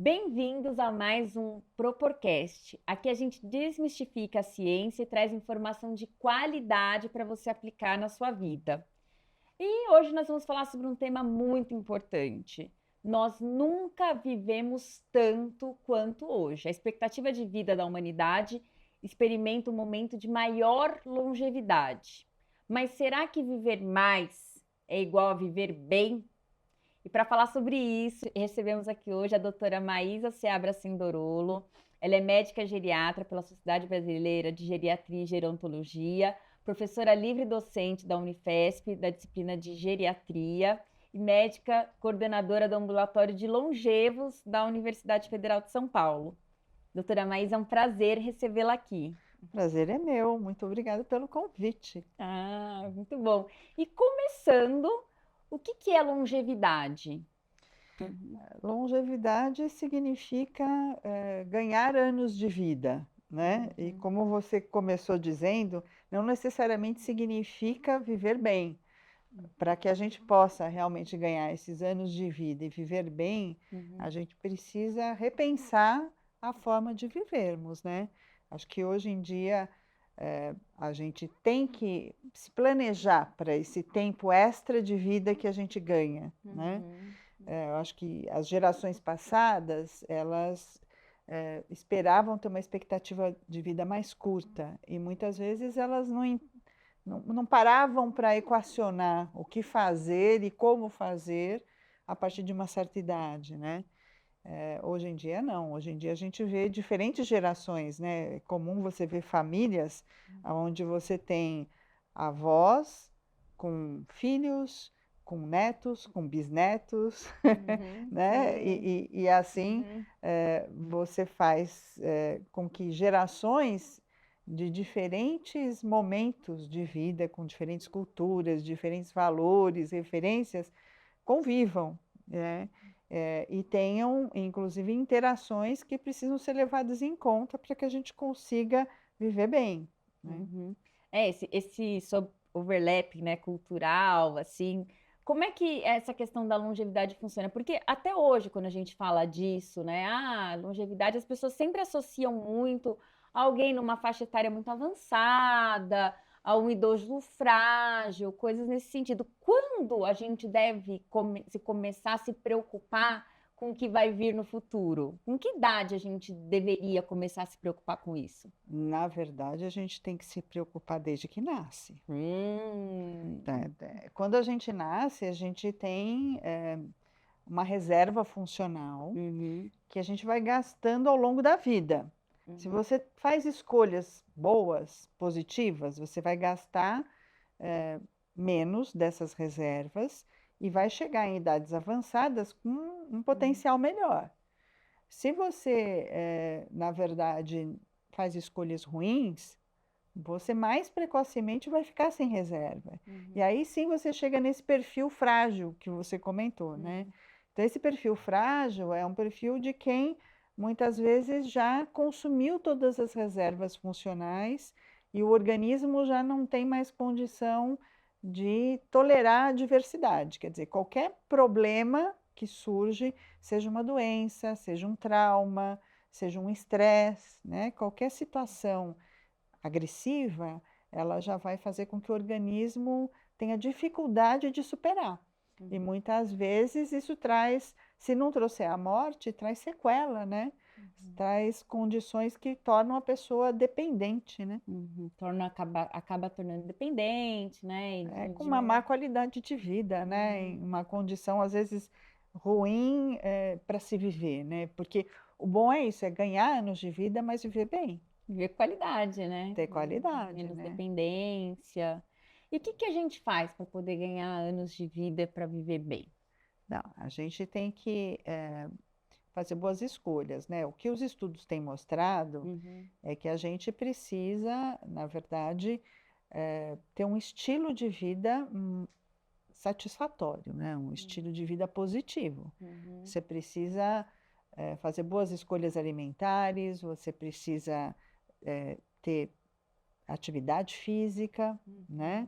Bem-vindos a mais um Proporcast. Aqui a gente desmistifica a ciência e traz informação de qualidade para você aplicar na sua vida. E hoje nós vamos falar sobre um tema muito importante. Nós nunca vivemos tanto quanto hoje. A expectativa de vida da humanidade experimenta um momento de maior longevidade. Mas será que viver mais é igual a viver bem? E para falar sobre isso, recebemos aqui hoje a doutora Maísa Seabra Sindorolo. Ela é médica geriatra pela Sociedade Brasileira de Geriatria e Gerontologia, professora livre docente da Unifesp, da disciplina de geriatria, e médica coordenadora do ambulatório de longevos da Universidade Federal de São Paulo. Doutora Maísa, é um prazer recebê-la aqui. Prazer é meu, muito obrigada pelo convite. Ah, muito bom. E começando, o que é longevidade? Longevidade significa ganhar anos de vida, né? E como você começou dizendo, não necessariamente significa viver bem. Para que a gente possa realmente ganhar esses anos de vida e viver bem, a gente precisa repensar a forma de vivermos, né? Acho que hoje em dia a gente tem que se planejar para esse tempo extra de vida que a gente ganha, né? Eu acho que as gerações passadas, elas esperavam ter uma expectativa de vida mais curta e muitas vezes elas não paravam para equacionar o que fazer e como fazer a partir de uma certa idade, né? Hoje em dia não, hoje em dia a gente vê diferentes gerações, né? É comum você ver famílias onde você tem avós com filhos, com netos, com bisnetos, né? E assim você faz com que gerações de diferentes momentos de vida, com diferentes culturas, diferentes valores, referências, convivam, né? E tenham, inclusive, interações que precisam ser levadas em conta para que a gente consiga viver bem, né? Esse overlap, né, cultural, assim, como é que essa questão da longevidade funciona? Porque até hoje, quando a gente fala disso, né, longevidade, as pessoas sempre associam muito a alguém numa faixa etária muito avançada, a um idoso frágil, coisas nesse sentido. Quando a gente deve começar a se preocupar com o que vai vir no futuro? Com que idade a gente deveria começar a se preocupar com isso? Na verdade, a gente tem que se preocupar desde que nasce. Hum. Quando a gente nasce, a gente tem uma reserva funcional que a gente vai gastando ao longo da vida. Se você faz escolhas boas, positivas, você vai gastar menos dessas reservas e vai chegar em idades avançadas com um potencial melhor. Se você, na verdade, faz escolhas ruins, você mais precocemente vai ficar sem reserva. E aí sim você chega nesse perfil frágil que você comentou, né? Então, esse perfil frágil é um perfil de quem muitas vezes já consumiu todas as reservas funcionais e o organismo já não tem mais condição de tolerar a diversidade. Quer dizer, qualquer problema que surge, seja uma doença, seja um trauma, seja um estresse, né? Qualquer situação agressiva, ela já vai fazer com que o organismo tenha dificuldade de superar. E muitas vezes isso traz, se não trouxer a morte, traz sequela, né? Traz condições que tornam a pessoa dependente, né? Acaba tornando dependente, né? Com uma má qualidade de vida, né? Em uma condição, às vezes, ruim para se viver, né? Porque o bom é isso, é ganhar anos de vida, mas viver bem. Ver qualidade, né? Ter qualidade, Menos né? dependência. E o que a gente faz para poder ganhar anos de vida para viver bem? Não, a gente tem que fazer boas escolhas, né? O que os estudos têm mostrado é que a gente precisa, na verdade, ter um estilo de vida satisfatório, né? Um estilo de vida positivo. Você precisa fazer boas escolhas alimentares, você precisa ter atividade física, né?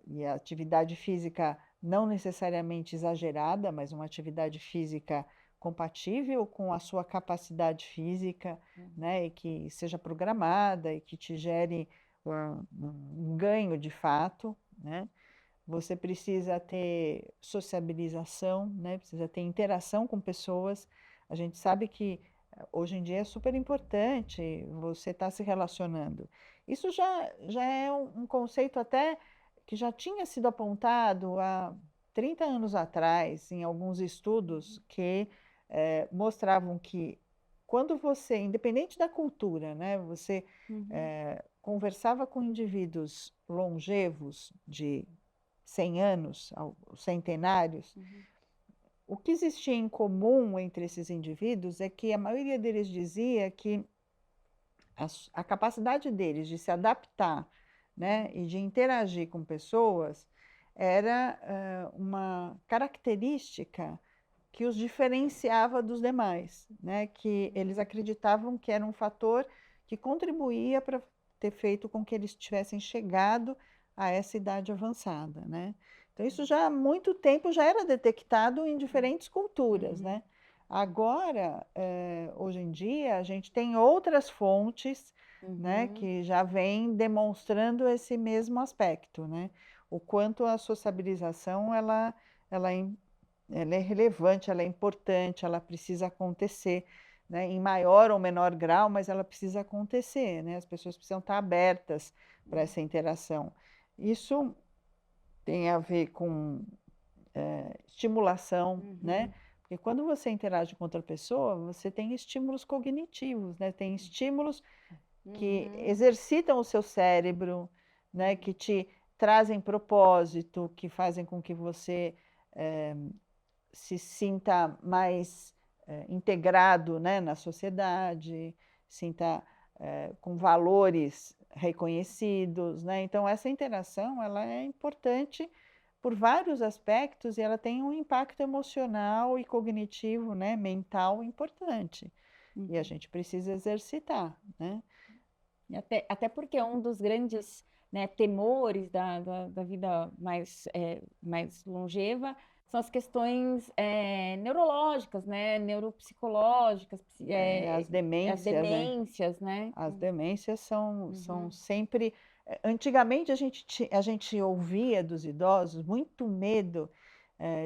E a atividade física não necessariamente exagerada, mas uma atividade física compatível com a sua capacidade física, né? E que seja programada e que te gere um ganho de fato, né? Você precisa ter sociabilização, né? Precisa ter interação com pessoas. A gente sabe que hoje em dia é super importante você estar se relacionando. Isso já é um conceito até que já tinha sido apontado há 30 anos atrás, em alguns estudos que mostravam que quando você, independente da cultura, né, você conversava com indivíduos longevos de 100 anos, centenários, o que existia em comum entre esses indivíduos é que a maioria deles dizia que a capacidade deles de se adaptar, né, e de interagir com pessoas era uma característica que os diferenciava dos demais, né, que eles acreditavam que era um fator que contribuía para ter feito com que eles tivessem chegado a essa idade avançada, né? Então isso já há muito tempo já era detectado em diferentes culturas, né? Agora, hoje em dia, a gente tem outras fontes, né, que já vêm demonstrando esse mesmo aspecto, né? O quanto a sociabilização ela é relevante, ela é importante, ela precisa acontecer, né? Em maior ou menor grau, mas ela precisa acontecer, né? As pessoas precisam estar abertas para essa interação. Isso tem a ver com estimulação, né? Porque quando você interage com outra pessoa, você tem estímulos cognitivos, né? Tem estímulos que exercitam o seu cérebro, né? Que te trazem propósito, que fazem com que você se sinta mais integrado, né, na sociedade, sinta com valores reconhecidos, né? Então essa interação ela é importante por vários aspectos e ela tem um impacto emocional e cognitivo, né, mental importante. E a gente precisa exercitar, né? E até porque um dos grandes, né, temores da vida mais longeva são as questões neurológicas, né, neuropsicológicas, As as demências, né? demências, né? As demências são sempre. Antigamente a gente ouvia dos idosos muito medo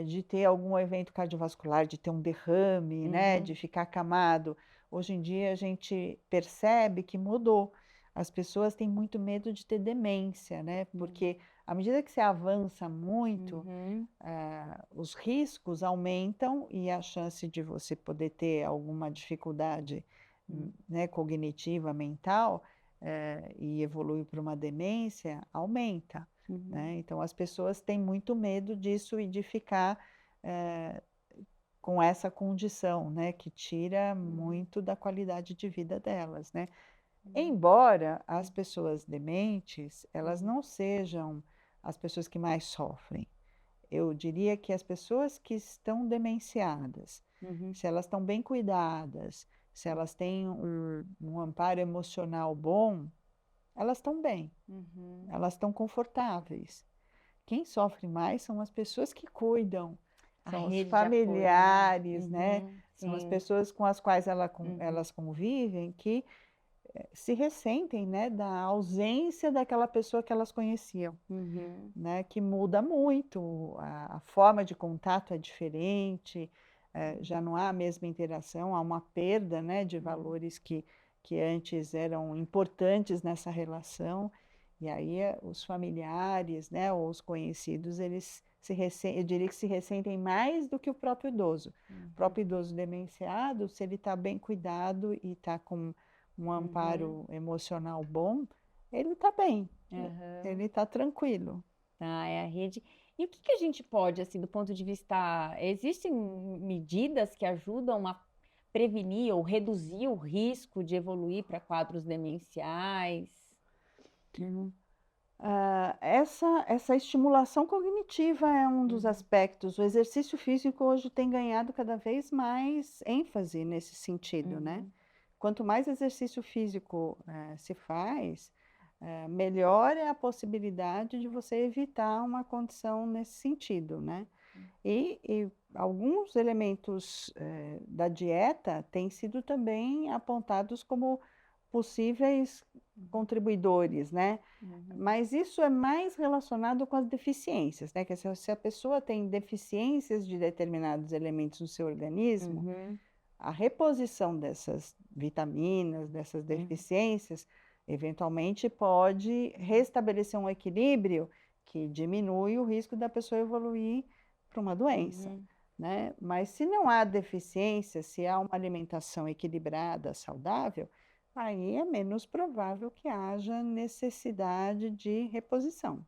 de ter algum evento cardiovascular, de ter um derrame, né, de ficar acamado. Hoje em dia a gente percebe que mudou. As pessoas têm muito medo de ter demência, né? Porque à medida que você avança muito, os riscos aumentam e a chance de você poder ter alguma dificuldade né, cognitiva, mental, e evoluir para uma demência, aumenta. Né? Então, as pessoas têm muito medo disso e de ficar com essa condição, né, que tira muito da qualidade de vida delas, né? Embora as pessoas dementes, elas não sejam as pessoas que mais sofrem. Eu diria que as pessoas que estão demenciadas, se elas estão bem cuidadas, se elas têm um amparo emocional bom, elas estão bem, elas estão confortáveis. Quem sofre mais são as pessoas que cuidam, A são os rede de apoio, né? familiares, né? São as Sim. pessoas com as quais elas convivem que se ressentem, né, da ausência daquela pessoa que elas conheciam, né, que muda muito, a forma de contato é diferente, já não há a mesma interação, há uma perda, né, de valores que antes eram importantes nessa relação, e aí os familiares, né, ou os conhecidos, eles eu diria que se ressentem mais do que o próprio idoso. O próprio idoso demenciado, se ele está bem cuidado e está com um amparo emocional bom, ele está bem, ele está tranquilo. Ah, é a rede. E o que a gente pode, assim, do ponto de vista. Existem medidas que ajudam a prevenir ou reduzir o risco de evoluir para quadros demenciais? Essa estimulação cognitiva é um dos aspectos. O exercício físico hoje tem ganhado cada vez mais ênfase nesse sentido, né? Quanto mais exercício físico se faz, melhor é a possibilidade de você evitar uma condição nesse sentido, né? E alguns elementos da dieta têm sido também apontados como possíveis contribuidores, né? Mas isso é mais relacionado com as deficiências, né? Que se a pessoa tem deficiências de determinados elementos no seu organismo, a reposição dessas vitaminas, dessas deficiências, eventualmente pode restabelecer um equilíbrio que diminui o risco da pessoa evoluir para uma doença, né? Mas se não há deficiência, se há uma alimentação equilibrada, saudável, aí é menos provável que haja necessidade de reposição.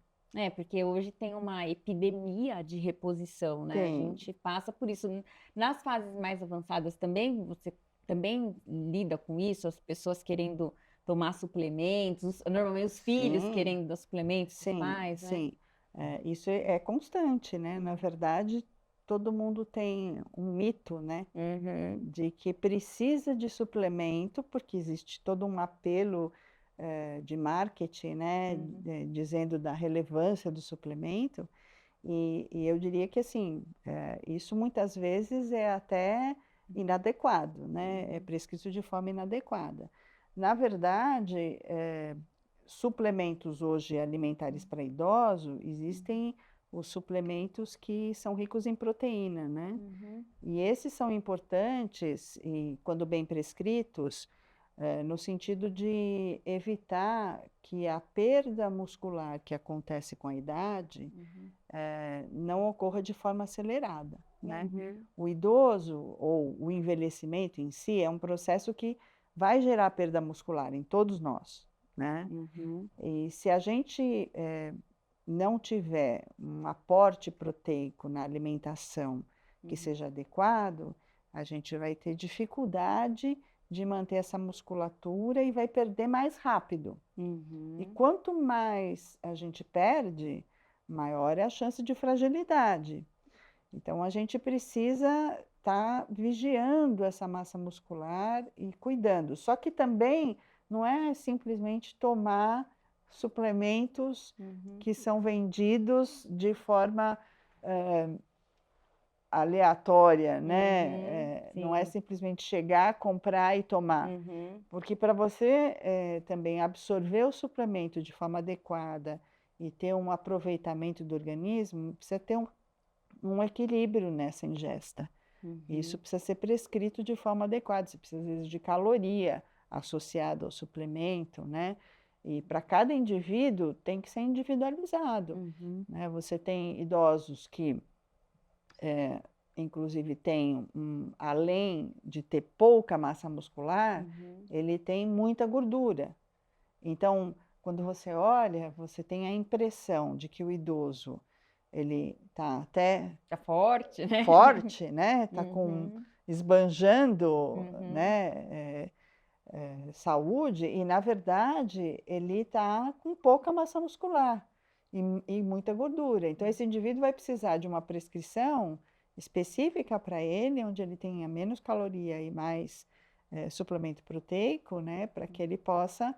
Porque hoje tem uma epidemia de reposição, né? A gente passa por isso. Nas fases mais avançadas também, você também lida com isso, as pessoas querendo tomar suplementos, normalmente os filhos querendo dar suplementos para os pais, né? Sim, isso é constante, né? Na verdade, todo mundo tem um mito, né? De que precisa de suplemento, porque existe todo um apelo de marketing, né? Dizendo da relevância do suplemento. E eu diria que, assim, isso muitas vezes é até inadequado, né? É prescrito de forma inadequada. Na verdade, suplementos hoje alimentares para idosos, existem os suplementos que são ricos em proteína, né? E esses são importantes, e quando bem prescritos, no sentido de evitar que a perda muscular que acontece com a idade não ocorra de forma acelerada, né? O idoso ou o envelhecimento em si é um processo que vai gerar perda muscular em todos nós, né? E se a gente não tiver um aporte proteico na alimentação que seja adequado, a gente vai ter dificuldade de manter essa musculatura e vai perder mais rápido. E quanto mais a gente perde, maior é a chance de fragilidade. Então, a gente precisa estar vigiando essa massa muscular e cuidando. Só que também não é simplesmente tomar suplementos que são vendidos de forma aleatória, né? Não é simplesmente chegar, comprar e tomar. Porque para você também absorver o suplemento de forma adequada e ter um aproveitamento do organismo, precisa ter um equilíbrio nessa ingesta. Isso precisa ser prescrito de forma adequada. Você precisa, às vezes, de caloria associada ao suplemento, né? E para cada indivíduo tem que ser individualizado, né? Você tem idosos que, inclusive, têm, além de ter pouca massa muscular, ele tem muita gordura. Então, quando você olha, você tem a impressão de que o idoso ele está até forte, né? Forte, né? Está esbanjando, né? Saúde, e na verdade ele está com pouca massa muscular e muita gordura. Então esse indivíduo vai precisar de uma prescrição específica para ele, onde ele tenha menos caloria e mais suplemento proteico, né? Para que ele possa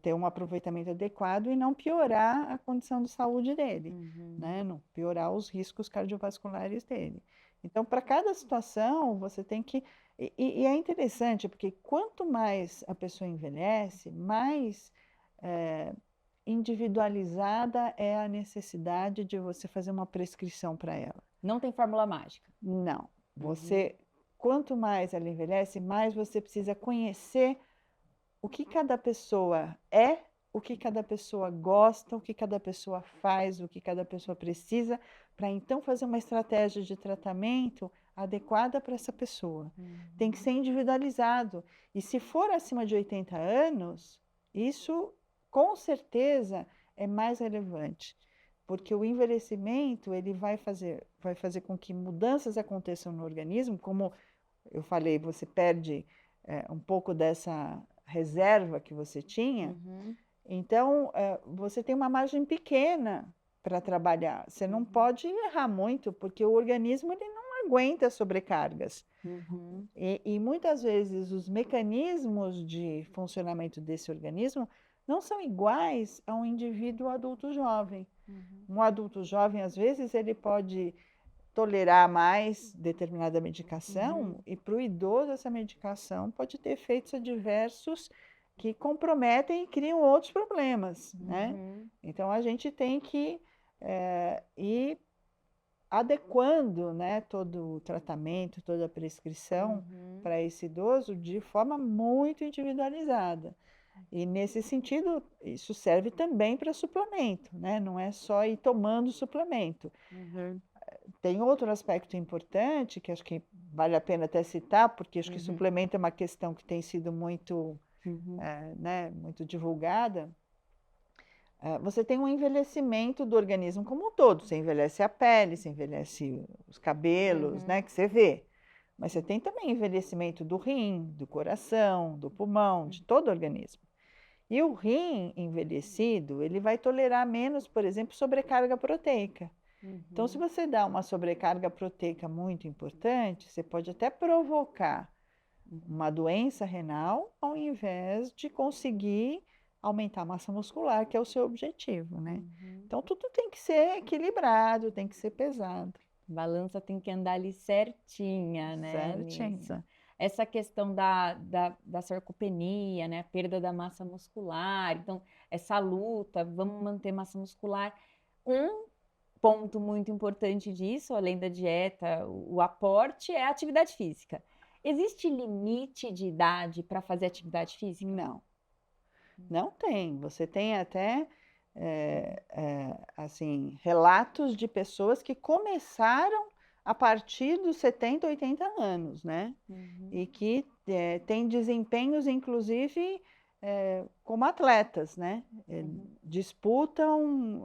ter um aproveitamento adequado e não piorar a condição de saúde dele, né? Não piorar os riscos cardiovasculares dele. Então, para cada situação, você tem que... E é interessante, porque quanto mais a pessoa envelhece, mais individualizada é a necessidade de você fazer uma prescrição para ela. Não tem fórmula mágica. Não. Quanto mais ela envelhece, mais você precisa conhecer o que cada pessoa é, o que cada pessoa gosta, o que cada pessoa faz, o que cada pessoa precisa, para então fazer uma estratégia de tratamento adequada para essa pessoa. Tem que ser individualizado. E se for acima de 80 anos, isso com certeza é mais relevante, porque o envelhecimento ele vai fazer com que mudanças aconteçam no organismo, como eu falei, você perde um pouco dessa reserva que você tinha, então você tem uma margem pequena para trabalhar. Você não pode errar muito, porque o organismo ele não aguenta sobrecargas. E muitas vezes os mecanismos de funcionamento desse organismo não são iguais a um indivíduo adulto jovem. Um adulto jovem, às vezes, ele pode tolerar mais determinada medicação, e para o idoso essa medicação pode ter efeitos adversos que comprometem e criam outros problemas, né? Então a gente tem que ir adequando, né, todo o tratamento, toda a prescrição para esse idoso de forma muito individualizada. E nesse sentido, isso serve também para suplemento, né? Não é só ir tomando suplemento. Tem outro aspecto importante que acho que vale a pena até citar, porque acho que suplemento é uma questão que tem sido muito, né, muito divulgada. Você tem um envelhecimento do organismo como um todo. Você envelhece a pele, você envelhece os cabelos, né, que você vê. Mas você tem também envelhecimento do rim, do coração, do pulmão, de todo o organismo. E o rim envelhecido, ele vai tolerar menos, por exemplo, sobrecarga proteica. Então, se você dá uma sobrecarga proteica muito importante, você pode até provocar uma doença renal, ao invés de conseguir aumentar a massa muscular, que é o seu objetivo, né? Então, tudo tem que ser equilibrado, tem que ser pesado. A balança tem que andar ali certinha, né? Certinho. Nisso. Essa questão da sarcopenia, né? A perda da massa muscular. Então, essa luta, vamos manter massa muscular. Um ponto muito importante disso, além da dieta, o aporte, é a atividade física. Existe limite de idade para fazer atividade física? Não. Não tem. Você tem até assim, relatos de pessoas que começaram a partir dos 70, 80 anos, né? E que têm desempenhos, inclusive, como atletas, né? Disputam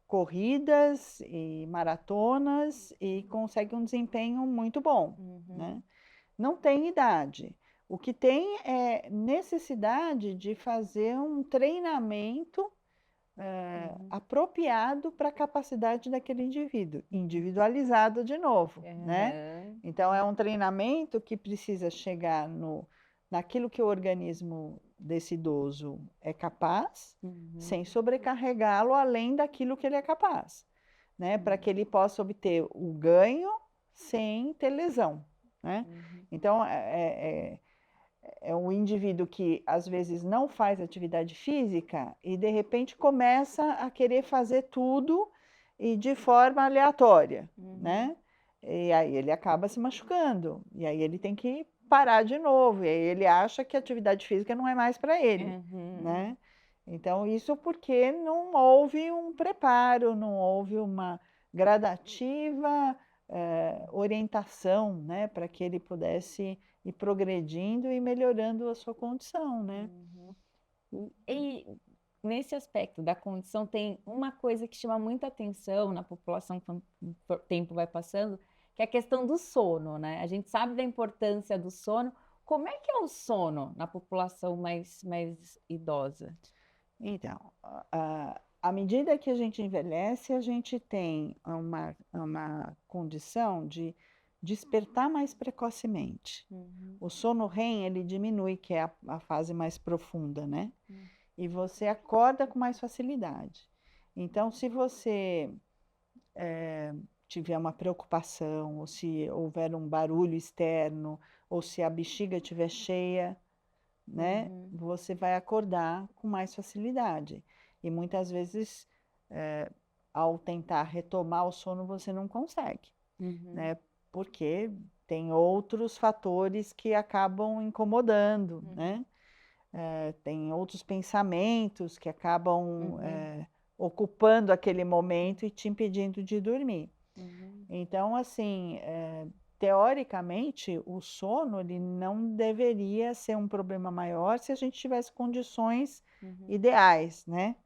corridas e maratonas e conseguem um desempenho muito bom, né? Não tem idade. O que tem é necessidade de fazer um treinamento apropriado para a capacidade daquele indivíduo, individualizado de novo, né? Então, é um treinamento que precisa chegar naquilo que o organismo desse idoso é capaz, sem sobrecarregá-lo além daquilo que ele é capaz, né? Para que ele possa obter o ganho sem ter lesão, né? Então, é um indivíduo que às vezes não faz atividade física e de repente começa a querer fazer tudo e de forma aleatória, né? E aí ele acaba se machucando, e aí ele tem que parar de novo, e aí ele acha que a atividade física não é mais para ele, né? Então, isso porque não houve um preparo, não houve uma gradativa orientação, né, para que ele pudesse ir progredindo e melhorando a sua condição, né? E nesse aspecto da condição, tem uma coisa que chama muita atenção na população quando o tempo vai passando, que é a questão do sono, né? A gente sabe da importância do sono. Como é que é o sono na população mais idosa? Então, à medida que a gente envelhece, a gente tem uma condição de despertar mais precocemente. O sono REM, ele diminui, que é a fase mais profunda, né? E você acorda com mais facilidade. Então, se você tiver uma preocupação, ou se houver um barulho externo, ou se a bexiga estiver cheia, né, você vai acordar com mais facilidade. E muitas vezes, ao tentar retomar o sono, você não consegue, né? Porque tem outros fatores que acabam incomodando, né? Tem outros pensamentos que acabam ocupando aquele momento e te impedindo de dormir. Então, assim, teoricamente, o sono ele não deveria ser um problema maior se a gente tivesse condições ideais, né?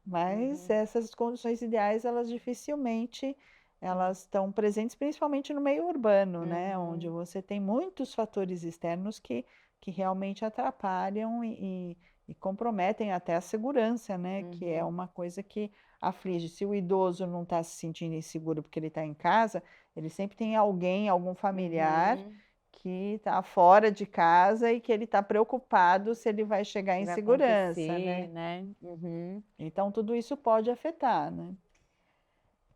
Mas essas condições ideais, elas dificilmente elas estão presentes, principalmente no meio urbano, né? Onde você tem muitos fatores externos que realmente atrapalham e comprometem até a segurança, né? Que é uma coisa que aflige. Se o idoso não está se sentindo inseguro porque ele está em casa, ele sempre tem alguém, algum familiar que está fora de casa e que ele está preocupado se ele vai chegar em segurança, né? né? Então, tudo isso pode afetar, né?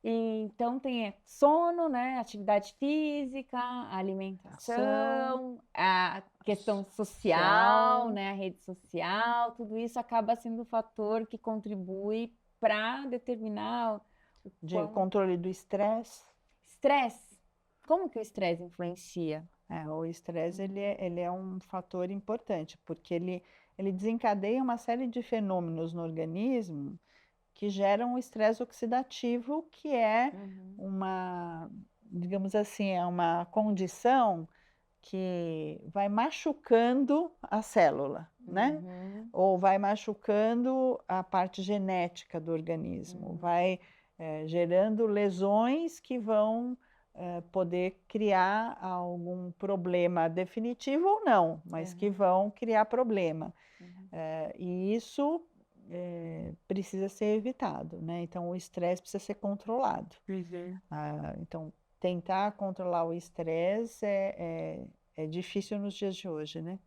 Então tem sono, né? Atividade física, Ação, alimentação, a questão social, social, né? A rede social, tudo isso acaba sendo um fator que contribui para determinar o de quão controle do estresse. estresse. Como que o estresse influencia? O estresse ele é um fator importante, porque ele desencadeia uma série de fenômenos no organismo que geram o estresse oxidativo, que é uma, digamos assim, é uma condição que vai machucando a célula, né? Ou vai machucando a parte genética do organismo, vai gerando lesões que vão poder criar algum problema definitivo ou não, mas que vão criar problema. E isso precisa ser evitado, né? Então, o estresse precisa ser controlado. Então, tentar controlar o estresse é difícil nos dias de hoje, né?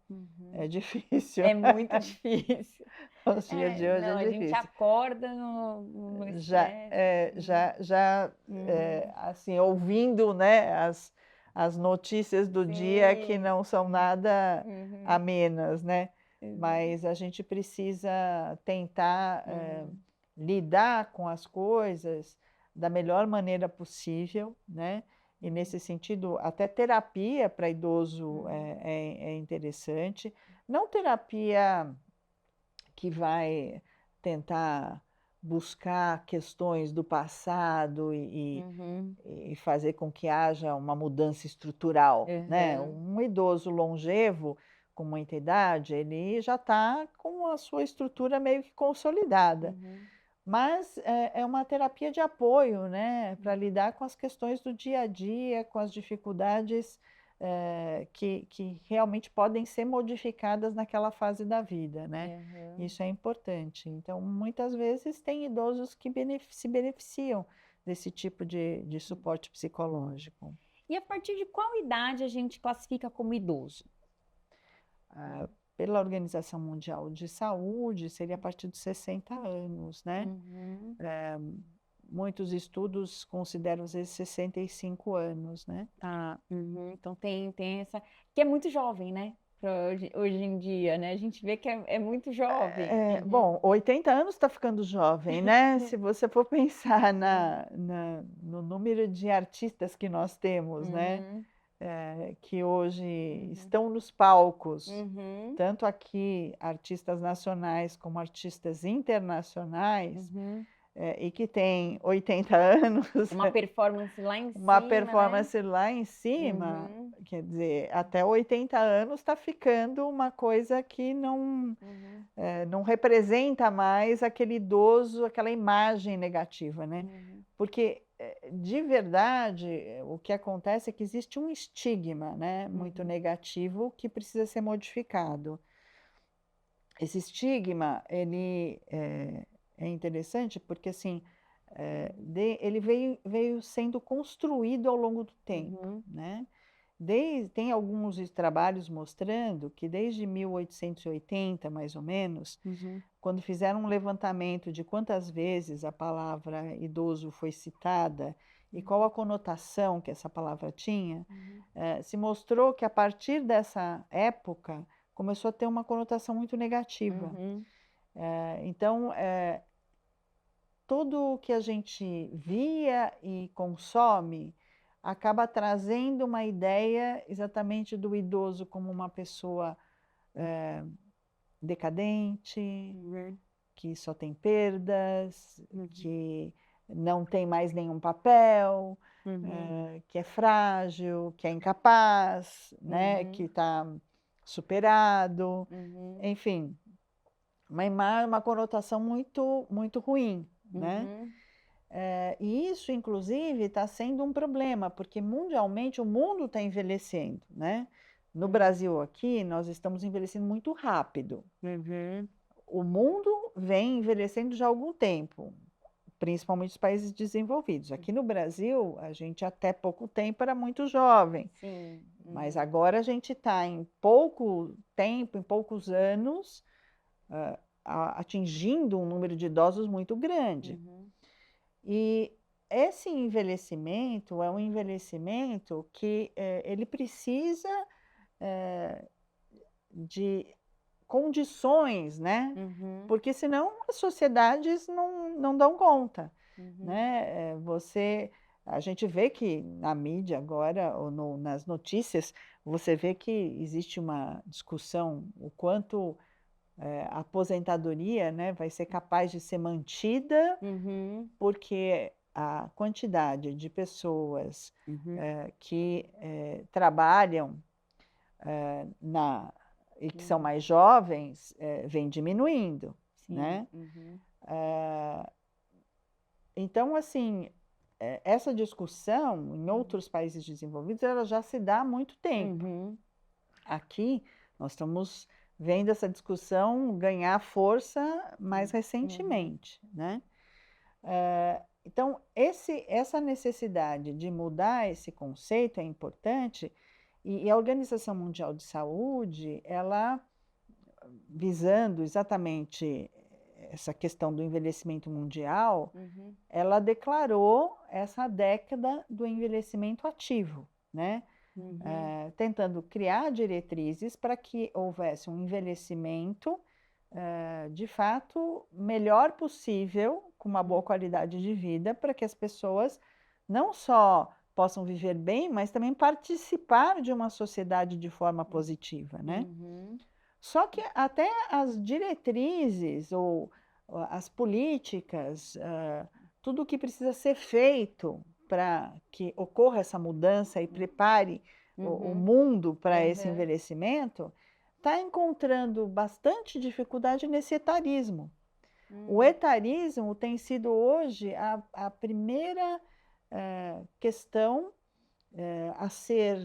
É difícil. É muito difícil. Nos dias de hoje Não, é a gente difícil. acorda no Já, estresse. assim, ouvindo, né, as notícias do dia que Sim. não são nada amenas, né? Mas a gente precisa tentar lidar com as coisas da melhor maneira possível, né? E nesse sentido, até terapia para idoso é interessante. Não terapia que vai tentar buscar questões do passado e fazer com que haja uma mudança estrutural, né? Um idoso longevo com muita idade, ele já está com a sua estrutura meio que consolidada. Mas é uma terapia de apoio, né? Para lidar com as questões do dia a dia, com as dificuldades que realmente podem ser modificadas naquela fase da vida, né? Isso é importante. Então, muitas vezes tem idosos que se beneficiam desse tipo de suporte psicológico. E a partir de qual idade a gente classifica como idoso? Pela Organização Mundial de Saúde, seria a partir dos 60 anos, né? Muitos estudos consideram, às vezes, 65 anos, né? Então tem essa... Que é muito jovem, né? Hoje em dia, né? A gente vê que é muito jovem. Bom, 80 anos está ficando jovem, né? Se você for pensar no número de artistas que nós temos, né? Que hoje estão nos palcos, tanto aqui artistas nacionais como artistas internacionais, e que têm 80 anos. Uma performance lá em Uma cima, performance lá em cima, quer dizer, até 80 anos está ficando uma coisa que não representa mais aquele idoso, aquela imagem negativa, né? Porque, de verdade, o que acontece é que existe um estigma, né, muito negativo que precisa ser modificado. Esse estigma, ele é interessante porque, assim, ele veio sendo construído ao longo do tempo, né? Tem alguns trabalhos mostrando que desde 1880, mais ou menos, quando fizeram um levantamento de quantas vezes a palavra idoso foi citada e qual a conotação que essa palavra tinha, se mostrou que a partir dessa época começou a ter uma conotação muito negativa. Então, tudo o que a gente via e consome acaba trazendo uma ideia exatamente do idoso como uma pessoa decadente, que só tem perdas, que não tem mais nenhum papel, que é frágil, que é incapaz, né, que está superado, enfim, uma conotação muito, muito ruim, né? E isso, inclusive, está sendo um problema, porque mundialmente o mundo está envelhecendo, né? No Brasil aqui, nós estamos envelhecendo muito rápido. O mundo vem envelhecendo já há algum tempo, principalmente os países desenvolvidos. Aqui no Brasil, a gente até pouco tempo era muito jovem. Mas agora a gente está em pouco tempo, em poucos anos, atingindo um número de idosos muito grande. E esse envelhecimento é um envelhecimento que ele precisa de condições, né? Uhum, Porque senão as sociedades não dão conta, uhum, né? A gente vê que na mídia agora, ou nas notícias, você vê que existe uma discussão o quanto a aposentadoria, né, vai ser capaz de ser mantida, uhum, porque a quantidade de pessoas uhum, que trabalham e que são uhum. mais jovens vem diminuindo, Sim. né? Uhum, Então, assim, essa discussão em outros países desenvolvidos ela já se dá há muito tempo. uhum, Aqui nós estamos vendo essa discussão ganhar força mais uhum, recentemente, né? Então, essa necessidade de mudar esse conceito é importante e a Organização Mundial de Saúde, ela visando exatamente essa questão do envelhecimento mundial, uhum, ela declarou essa década do envelhecimento ativo, né? uhum, Tentando criar diretrizes para que houvesse um envelhecimento de fato melhor possível, com uma boa qualidade de vida, para que as pessoas não só possam viver bem, mas também participar de uma sociedade de forma positiva, né? uhum, Só que até as diretrizes ou as políticas, tudo o que precisa ser feito para que ocorra essa mudança e prepare o uhum, mundo para esse uhum, envelhecimento, está encontrando bastante dificuldade nesse etarismo. O uhum, etarismo tem sido hoje a primeira questão a ser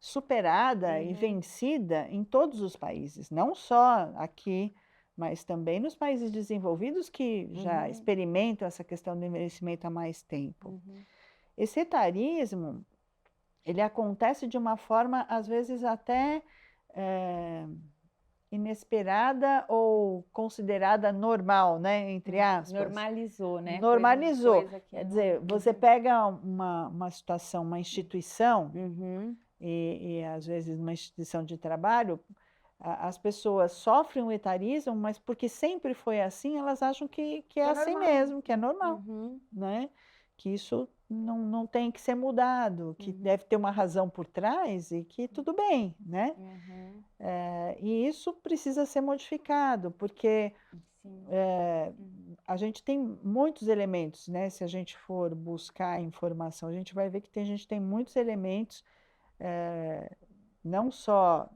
superada e uhum, vencida em todos os países, não só aqui, mas também nos países desenvolvidos que já uhum, experimentam essa questão do envelhecimento há mais tempo. uhum. Esse etarismo, ele acontece de uma forma, às vezes, até inesperada ou considerada normal, né, entre aspas. Normalizou, né? Coisa, Normalizou. coisa que Quer não. dizer, você pega uma situação, uma instituição, Uhum, e às vezes uma instituição de trabalho, as pessoas sofrem o etarismo, mas porque sempre foi assim, elas acham que é é assim normal. mesmo, que é normal, Uhum, né? Que isso não tem que ser mudado, que uhum, deve ter uma razão por trás e que tudo bem, né? uhum, E isso precisa ser modificado, porque sim. Uhum, a gente tem muitos elementos, né? Se a gente for buscar informação, a gente vai ver que a gente tem muitos elementos não só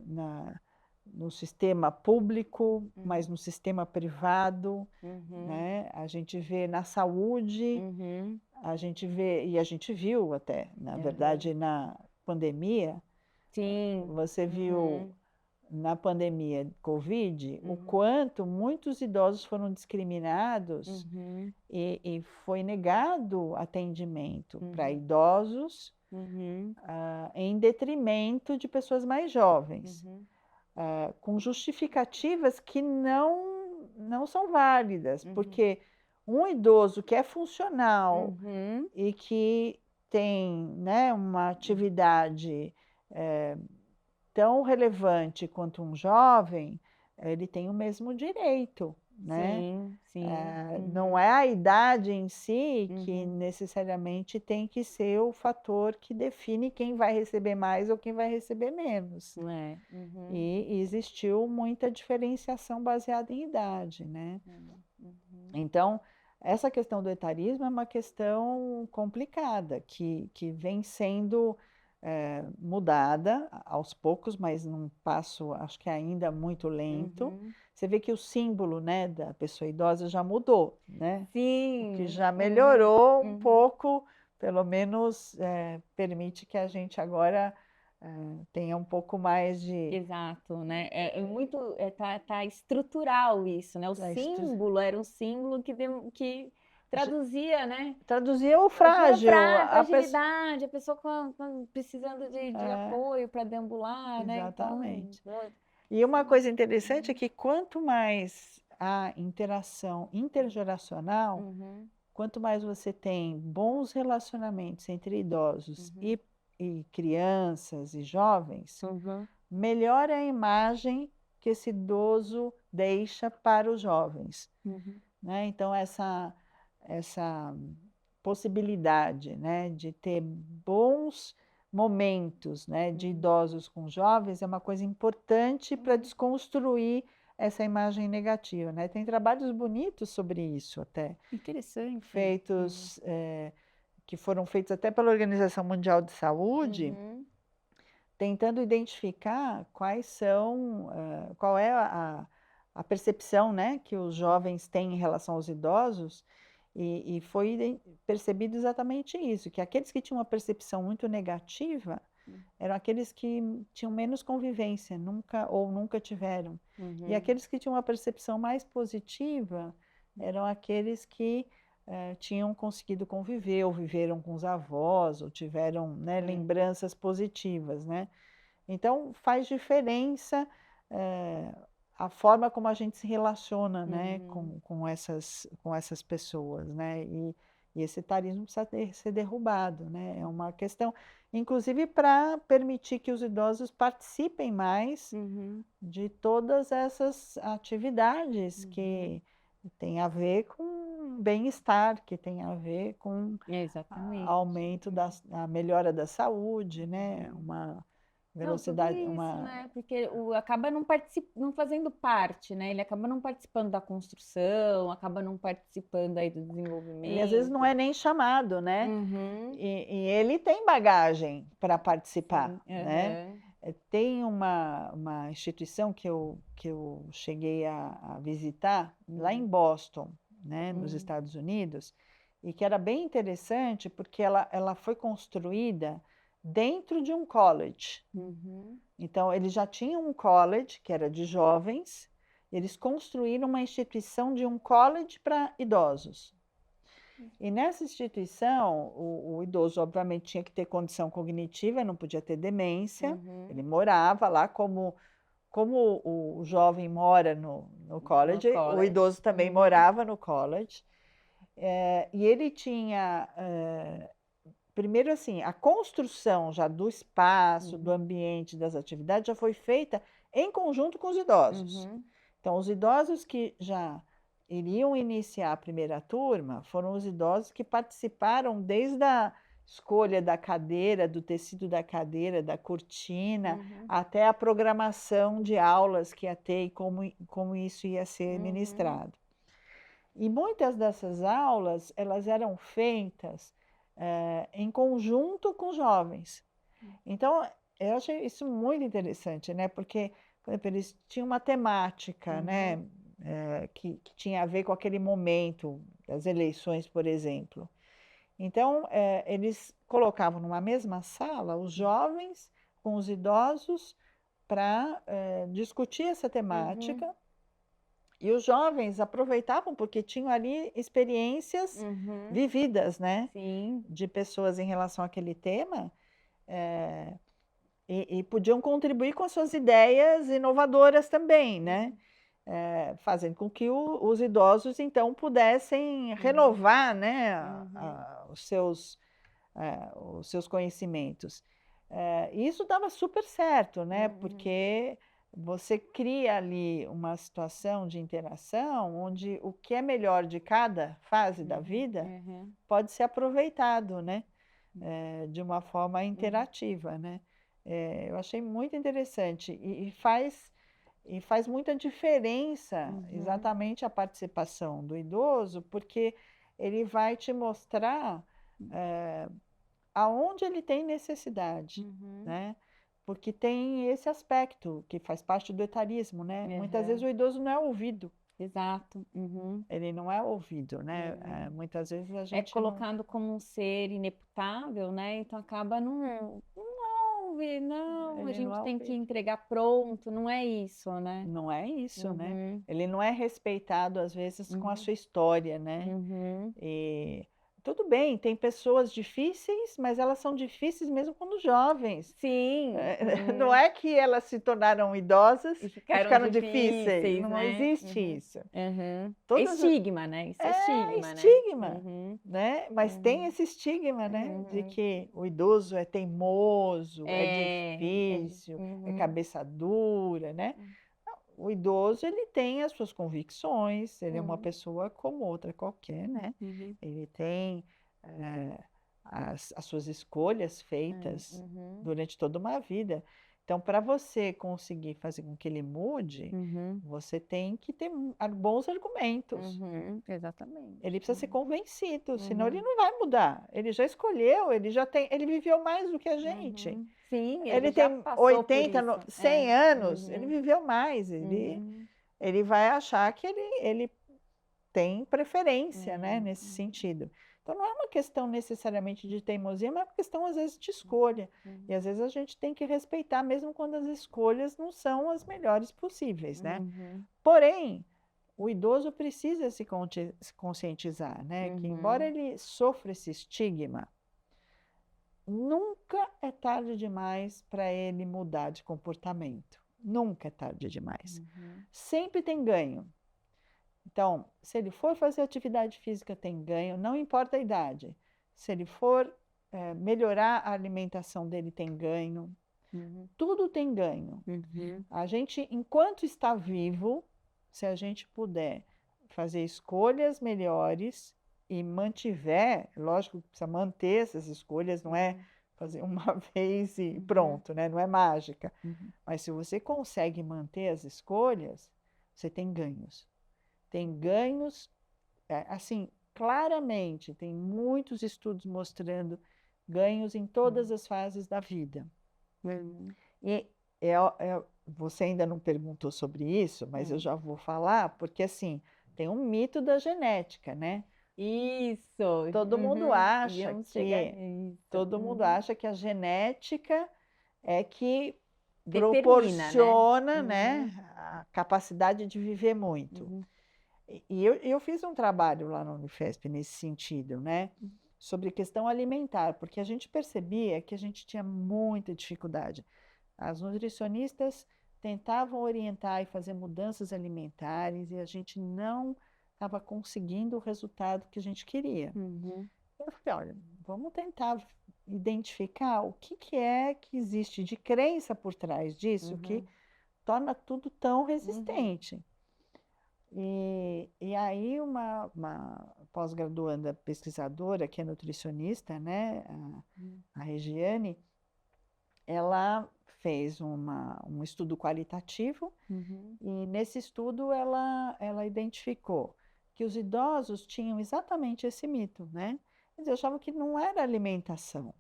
no sistema público, mas uhum, no sistema privado, uhum, né? A gente vê na saúde, uhum, a gente vê, e a gente viu até, na uhum. verdade, na pandemia, Sim. você viu Uhum, na pandemia de Covid o uhum, quanto muitos idosos foram discriminados uhum, e foi negado atendimento para uhum, idosos uhum, em detrimento de pessoas mais jovens, uhum, com justificativas que não são válidas, uhum, porque um idoso que é funcional uhum, e que tem, né, uma uhum. atividade tão relevante quanto um jovem, ele tem o mesmo direito, né? Sim, sim. Não Uhum, é a idade em si que uhum, necessariamente tem que ser o fator que define quem vai receber mais ou quem vai receber menos. é. Uhum, E existiu muita diferenciação baseada em idade, né? uhum, Então, essa questão do etarismo é uma questão complicada, que vem sendo mudada aos poucos, mas num passo, acho que ainda muito lento. uhum. Você vê que o símbolo, né, da pessoa idosa já mudou, né? O que Sim. já Uhum, melhorou um uhum. pouco, pelo menos permite que a gente agora tenha um pouco mais de. Exato, né? Tá estrutural isso, né? O da estu- símbolo era um símbolo que já- traduzia, né? Traduzia o Traduzia frágil, a pessoa. fragilidade, a pessoa precisando de apoio para deambular, né? Então, Exatamente. E uma sim. coisa interessante é Uhum, que quanto mais a interação intergeracional, uhum, quanto mais você tem bons relacionamentos entre idosos Uhum. e crianças e jovens, Uhum. melhor é a imagem que esse idoso deixa para os jovens, Uhum. né? Então, essa possibilidade, né, de ter bons momentos, né, de Uhum. idosos com jovens é uma coisa importante para Uhum. desconstruir essa imagem negativa, né? Tem trabalhos bonitos sobre isso até, Interessante. Uhum. feitos, que foram feitos até pela Organização Mundial de Saúde, Uhum. tentando identificar qual é a percepção, né, que os jovens têm em relação aos idosos, e foi percebido exatamente isso, que aqueles que tinham uma percepção muito negativa eram aqueles que tinham menos convivência, nunca tiveram. E Uhum. aqueles que tinham uma percepção mais positiva eram aqueles que tinham conseguido conviver, ou viveram com os avós, ou tiveram, né, lembranças positivas, né? Então, faz diferença a forma como a gente se relaciona, né, Uhum. com essas pessoas, né? E esse etarismo precisa ser derrubado, né? É uma questão, inclusive, para permitir que os idosos participem mais Uhum. de todas essas atividades Uhum. que têm a ver com bem-estar, que têm a ver com Exatamente. aumento a melhora da saúde, né? Uhum. Uma Não, tudo velocidade, isso, uma né? Porque acaba não fazendo parte, né? Ele acaba não participando da construção, acaba não participando aí do ele às vezes não desenvolvimento. é nem chamado, né? Uhum. E ele tem bagagem para participar, Sim. né? Aham. Tem uma instituição que eu cheguei a visitar lá em Uhum. Boston, né, nos Uhum. Estados Unidos, e que era bem interessante porque ela foi construída dentro de um college. Uhum. Então, eles já tinham um college, que era de jovens, eles construíram uma instituição de um college para idosos. E nessa instituição, o idoso, obviamente, tinha que ter condição cognitiva, não podia ter demência. Uhum. Ele morava lá, como o jovem mora no No college, o college. idoso também Uhum. morava no college. E ele tinha, primeiro assim, a construção já do espaço, do Uhum. ambiente, das atividades, já foi feita em conjunto com os idosos. Uhum. Então, os idosos que já iriam iniciar a primeira turma foram os idosos que participaram desde a escolha da cadeira, do tecido da cadeira, da cortina, Uhum. até a programação de aulas que ia ter e como isso ia ser Uhum. ministrado. E muitas dessas aulas, elas eram feitas em conjunto com jovens. Então, eu achei isso muito interessante, né? Porque, por exemplo, eles tinham uma temática, Uhum. né? Que tinha a ver com aquele momento das eleições, por exemplo. Então, eles colocavam numa mesma sala os jovens com os idosos para discutir essa Uhum. temática. E os jovens aproveitavam porque tinham ali experiências Uhum. vividas, né? Sim. De pessoas em relação àquele tema. E podiam contribuir com as suas ideias inovadoras também, né? Uhum. Fazendo com que os idosos, então, pudessem Uhum. renovar, né, Uhum. os seus conhecimentos. E isso dava super certo, né? Uhum. Porque você cria ali uma situação de interação onde o que é melhor de cada fase da Uhum. vida Uhum. pode ser aproveitado, né? De uma forma Uhum. interativa, né? Eu achei muito interessante e faz muita diferença Uhum. exatamente a participação do idoso, porque ele vai te mostrar aonde ele tem necessidade, Uhum. né? Porque tem esse aspecto que faz parte do etarismo, né? Muitas vezes Uhum. o idoso não é ouvido, Exato. Uhum. ele não é ouvido, né? Uhum. Muitas vezes a É gente não. colocado como um ser ineputável, né? Então acaba não ouve, não, a Ele não gente é tem que ouvido. entregar pronto, não é isso, né? Não é isso, né? Uhum. Ele não é respeitado, às vezes, com a Uhum. sua história, né? Uhum. E tudo bem, tem pessoas difíceis, mas elas são difíceis mesmo quando jovens. Sim. Não é que elas se tornaram idosas E e ficaram ficaram difíceis. difíceis, Não né? existe isso. É Todas as- estigma, né? Isso é É estigma, né? estigma, né? Mas tem Uhum. esse estigma, né? De Uhum. que o idoso é teimoso, é É. difícil, é Uhum. cabeça dura, né? O idoso, ele tem as suas convicções, ele é uma pessoa como outra qualquer, né? Uhum. Ele tem as suas escolhas feitas Uhum. durante toda uma vida. Então, para você conseguir fazer com que ele mude, Uhum. você tem que ter bons argumentos. Uhum. Exatamente. Ele precisa ser convencido, senão ele Uhum. não vai mudar. Ele já escolheu, ele já tem, ele viveu mais do que a gente. Uhum. Sim, Ele ele já tem passou por 80, isso. 100 anos, ele Uhum. viveu mais. Uhum. Ele vai achar que ele tem preferência, né, nesse Uhum. sentido. Então, não é uma questão necessariamente de teimosia, mas é uma questão, às vezes, de escolha. E, às vezes, a gente tem que respeitar, mesmo quando as escolhas não são as melhores possíveis, né? Uhum. Porém, o idoso precisa se conscientizar, né? Que, embora Uhum. ele sofra esse estigma, nunca é tarde demais para ele mudar de comportamento. Nunca é tarde demais. Uhum. Sempre tem ganho. Então, se ele for fazer atividade física, tem ganho, não importa a idade. Se ele for melhorar a alimentação dele, tem ganho. Uhum. Tudo tem ganho. Uhum. A gente, enquanto está vivo, se a gente puder fazer escolhas melhores e mantiver, lógico que precisa manter essas escolhas, não é fazer uma vez e pronto, né? Não é mágica. Uhum. Mas se você consegue manter as escolhas, você tem ganhos. Tem ganhos, assim, claramente, tem muitos estudos mostrando ganhos em todas as fases da vida. Uhum. E você ainda não perguntou sobre isso, mas eu já vou falar, porque assim, tem um mito da genética, né? Isso. Todo mundo Uhum. acha Íamos chegar que nisso. todo mundo acha que a genética é que Determina, né? proporciona, né, a capacidade de viver muito. Uhum. E eu fiz um trabalho lá na Unifesp nesse sentido, né? Sobre questão alimentar, porque a gente percebia que a gente tinha muita dificuldade. As nutricionistas tentavam orientar e fazer mudanças alimentares e a gente não estava conseguindo o resultado que a gente queria. Uhum. Eu falei, olha, vamos tentar identificar o que é que existe de crença por trás disso que torna tudo tão resistente. E aí uma pós-graduanda pesquisadora, que é nutricionista, né, a Regiane, ela fez um estudo qualitativo e nesse estudo ela identificou que os idosos tinham exatamente esse mito, né? Eles achavam que não era a alimentação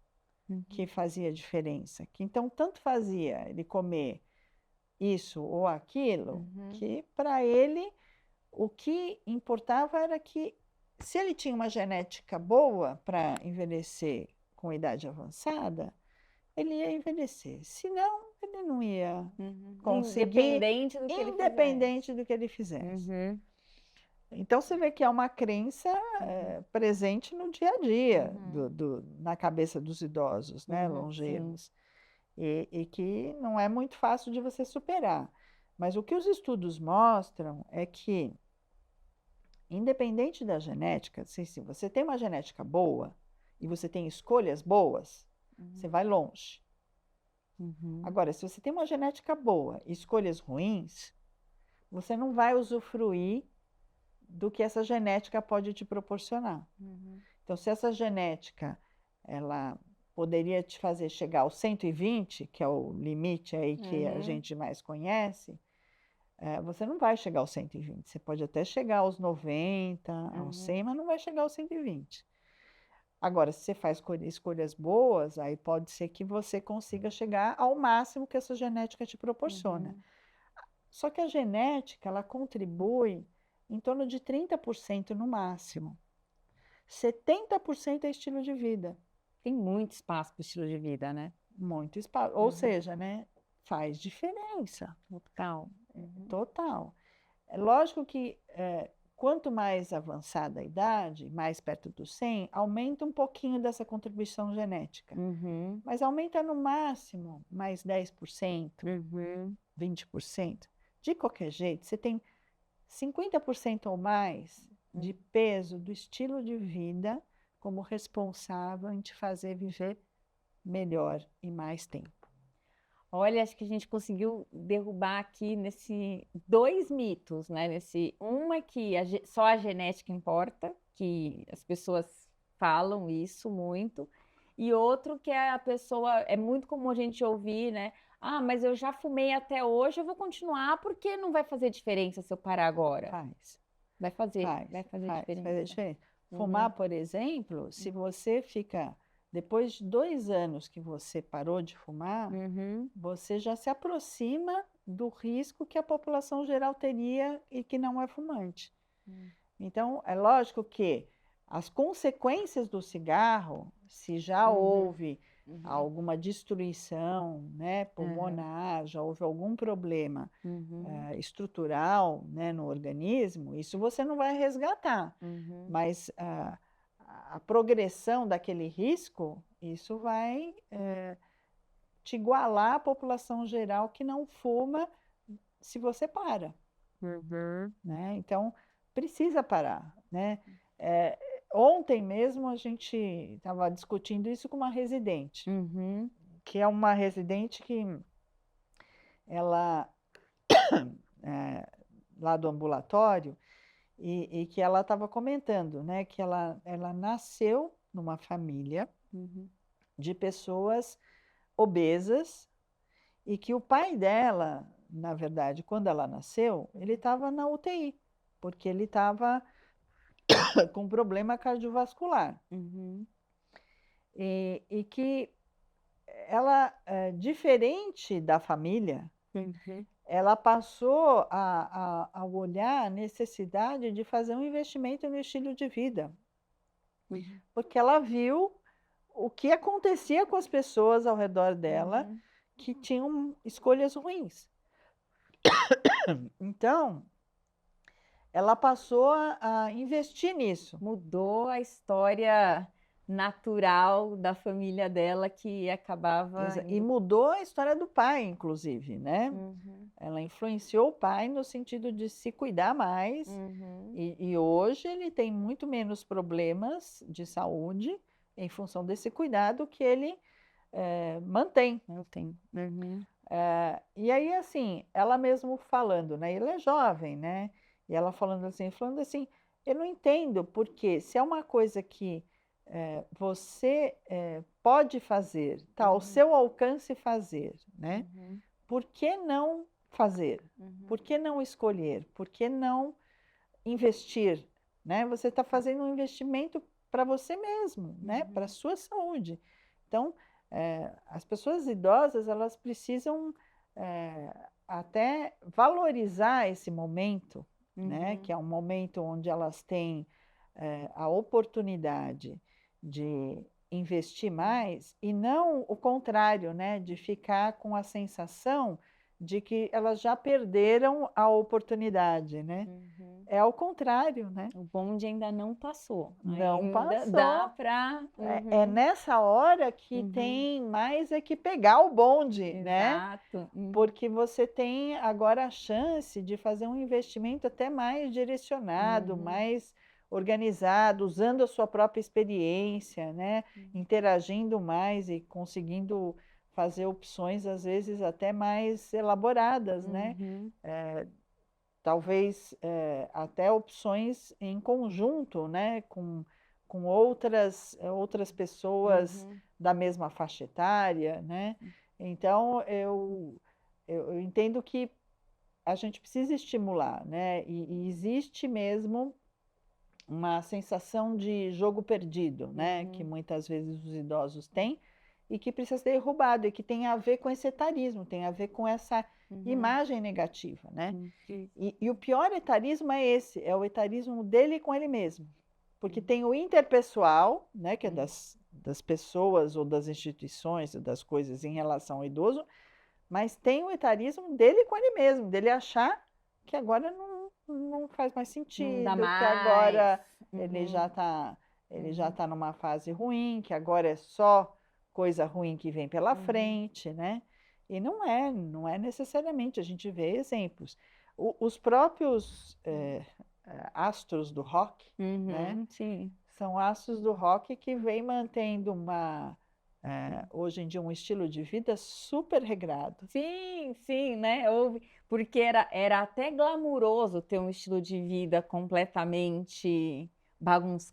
que fazia diferença, que então tanto fazia ele comer isso ou aquilo, que para ele o que importava era que, se ele tinha uma genética boa para envelhecer com idade avançada, ele ia envelhecer. Senão, ele não ia conseguir, Independente do que ele independente do que ele fizesse. fizesse. Então, você vê que é uma crença presente no dia a dia, na cabeça dos idosos, né, longevos. E que não é muito fácil de você superar. Mas o que os estudos mostram é que, independente da genética, se você tem uma genética boa e você tem escolhas boas, você vai longe. Agora, se você tem uma genética boa e escolhas ruins, você não vai usufruir do que essa genética pode te proporcionar. Então, se essa genética ela poderia te fazer chegar aos 120, que é o limite aí que a gente mais conhece, você não vai chegar aos 120. Você pode até chegar aos 90, aos 100, mas não vai chegar aos 120. Agora, se você faz escolhas boas, aí pode ser que você consiga chegar ao máximo que essa genética te proporciona. Só que a genética, ela contribui em torno de 30% no máximo. 70% é estilo de vida. Tem muito espaço para o estilo de vida, né? Muito espaço. Ou seja, né, faz diferença. Total. Total. É lógico que quanto mais avançada a idade, mais perto dos 100, aumenta um pouquinho dessa contribuição genética. Uhum. Mas aumenta no máximo mais 10%, Uhum. 20%. De qualquer jeito, você tem 50% ou mais de peso do estilo de vida como responsável em te fazer viver melhor e mais tempo. Olha, acho que a gente conseguiu derrubar aqui nesse 2 mitos, né? Um é que só a genética importa, que as pessoas falam isso muito, e outro que a pessoa, é muito comum a gente ouvir, né? Ah, mas eu já fumei até hoje, eu vou continuar porque não vai fazer diferença se eu parar agora. Faz, Vai fazer faz diferença. diferença. Uhum. Fumar, por exemplo, se você fica, depois de 2 anos que você parou de fumar, Uhum. você já se aproxima do risco que a população geral teria e que não é fumante. Então, é lógico que as consequências do cigarro, se já houve alguma destruição, né, pulmonar, já houve algum problema estrutural, né, no organismo, isso você não vai resgatar. Mas a progressão daquele risco, isso vai te igualar à população geral que não fuma se você para. Né? Então, precisa parar. Né? Ontem mesmo a gente estava discutindo isso com uma residente, que é uma residente que ela, lá do ambulatório, e que ela estava comentando, né, que ela nasceu numa família de pessoas obesas e que o pai dela, na verdade, quando ela nasceu, ele estava na UTI, porque ele estava com problema cardiovascular. E que ela, diferente da família, ela passou a olhar a necessidade de fazer um investimento no estilo de vida, porque ela viu o que acontecia com as pessoas ao redor dela que tinham escolhas ruins. Então, ela passou a investir nisso. Mudou a história natural da família dela que acabava E mudou a história do pai, inclusive, né? Ela influenciou o pai no sentido de se cuidar mais. E hoje ele tem muito menos problemas de saúde em função desse cuidado que ele mantém. E aí, assim, ela mesmo falando, né? Ele é jovem, né? E ela falando assim, eu não entendo porque se é uma coisa que você pode fazer, tá ao seu alcance fazer, né? Por que não fazer? Por que não escolher? Por que não investir? Né? Você está fazendo um investimento para você mesmo, né? Para a sua saúde. Então, as pessoas idosas, elas precisam até valorizar esse momento, né? Que é um momento onde elas têm a oportunidade de investir mais e não o contrário, né? De ficar com a sensação de que elas já perderam a oportunidade, né? É ao contrário, né? O bonde ainda não passou. Não ainda passou. dá para... É nessa hora que tem mais que pegar o bonde, né? Exato. Porque você tem agora a chance de fazer um investimento até mais direcionado, mais organizado, usando a sua própria experiência, né? Interagindo mais e conseguindo fazer opções, às vezes, até mais elaboradas, né? Talvez até opções em conjunto, né? Com outras pessoas da mesma faixa etária, né? Então, eu entendo que a gente precisa estimular, né? E existe mesmo uma sensação de jogo perdido, né? Que muitas vezes os idosos têm e que precisa ser derrubado e que tem a ver com esse etarismo, tem a ver com essa imagem negativa, né? E o pior etarismo é esse, é o etarismo dele com ele mesmo. Porque tem o interpessoal, né? Que é das pessoas ou das instituições, das coisas em relação ao idoso, mas tem o etarismo dele com ele mesmo, dele achar que agora não faz mais Não dá sentido, que mais. agora ele já Uhum, está uhum, numa fase ruim, que agora é só coisa ruim que vem pela uhum, frente, né? E não é necessariamente, a gente vê exemplos. Os próprios astros do rock, né? sim. São astros do rock que vem mantendo hoje em dia um estilo de vida super regrado. Sim, sim, né? Houve, porque era até glamuroso ter um estilo de vida completamente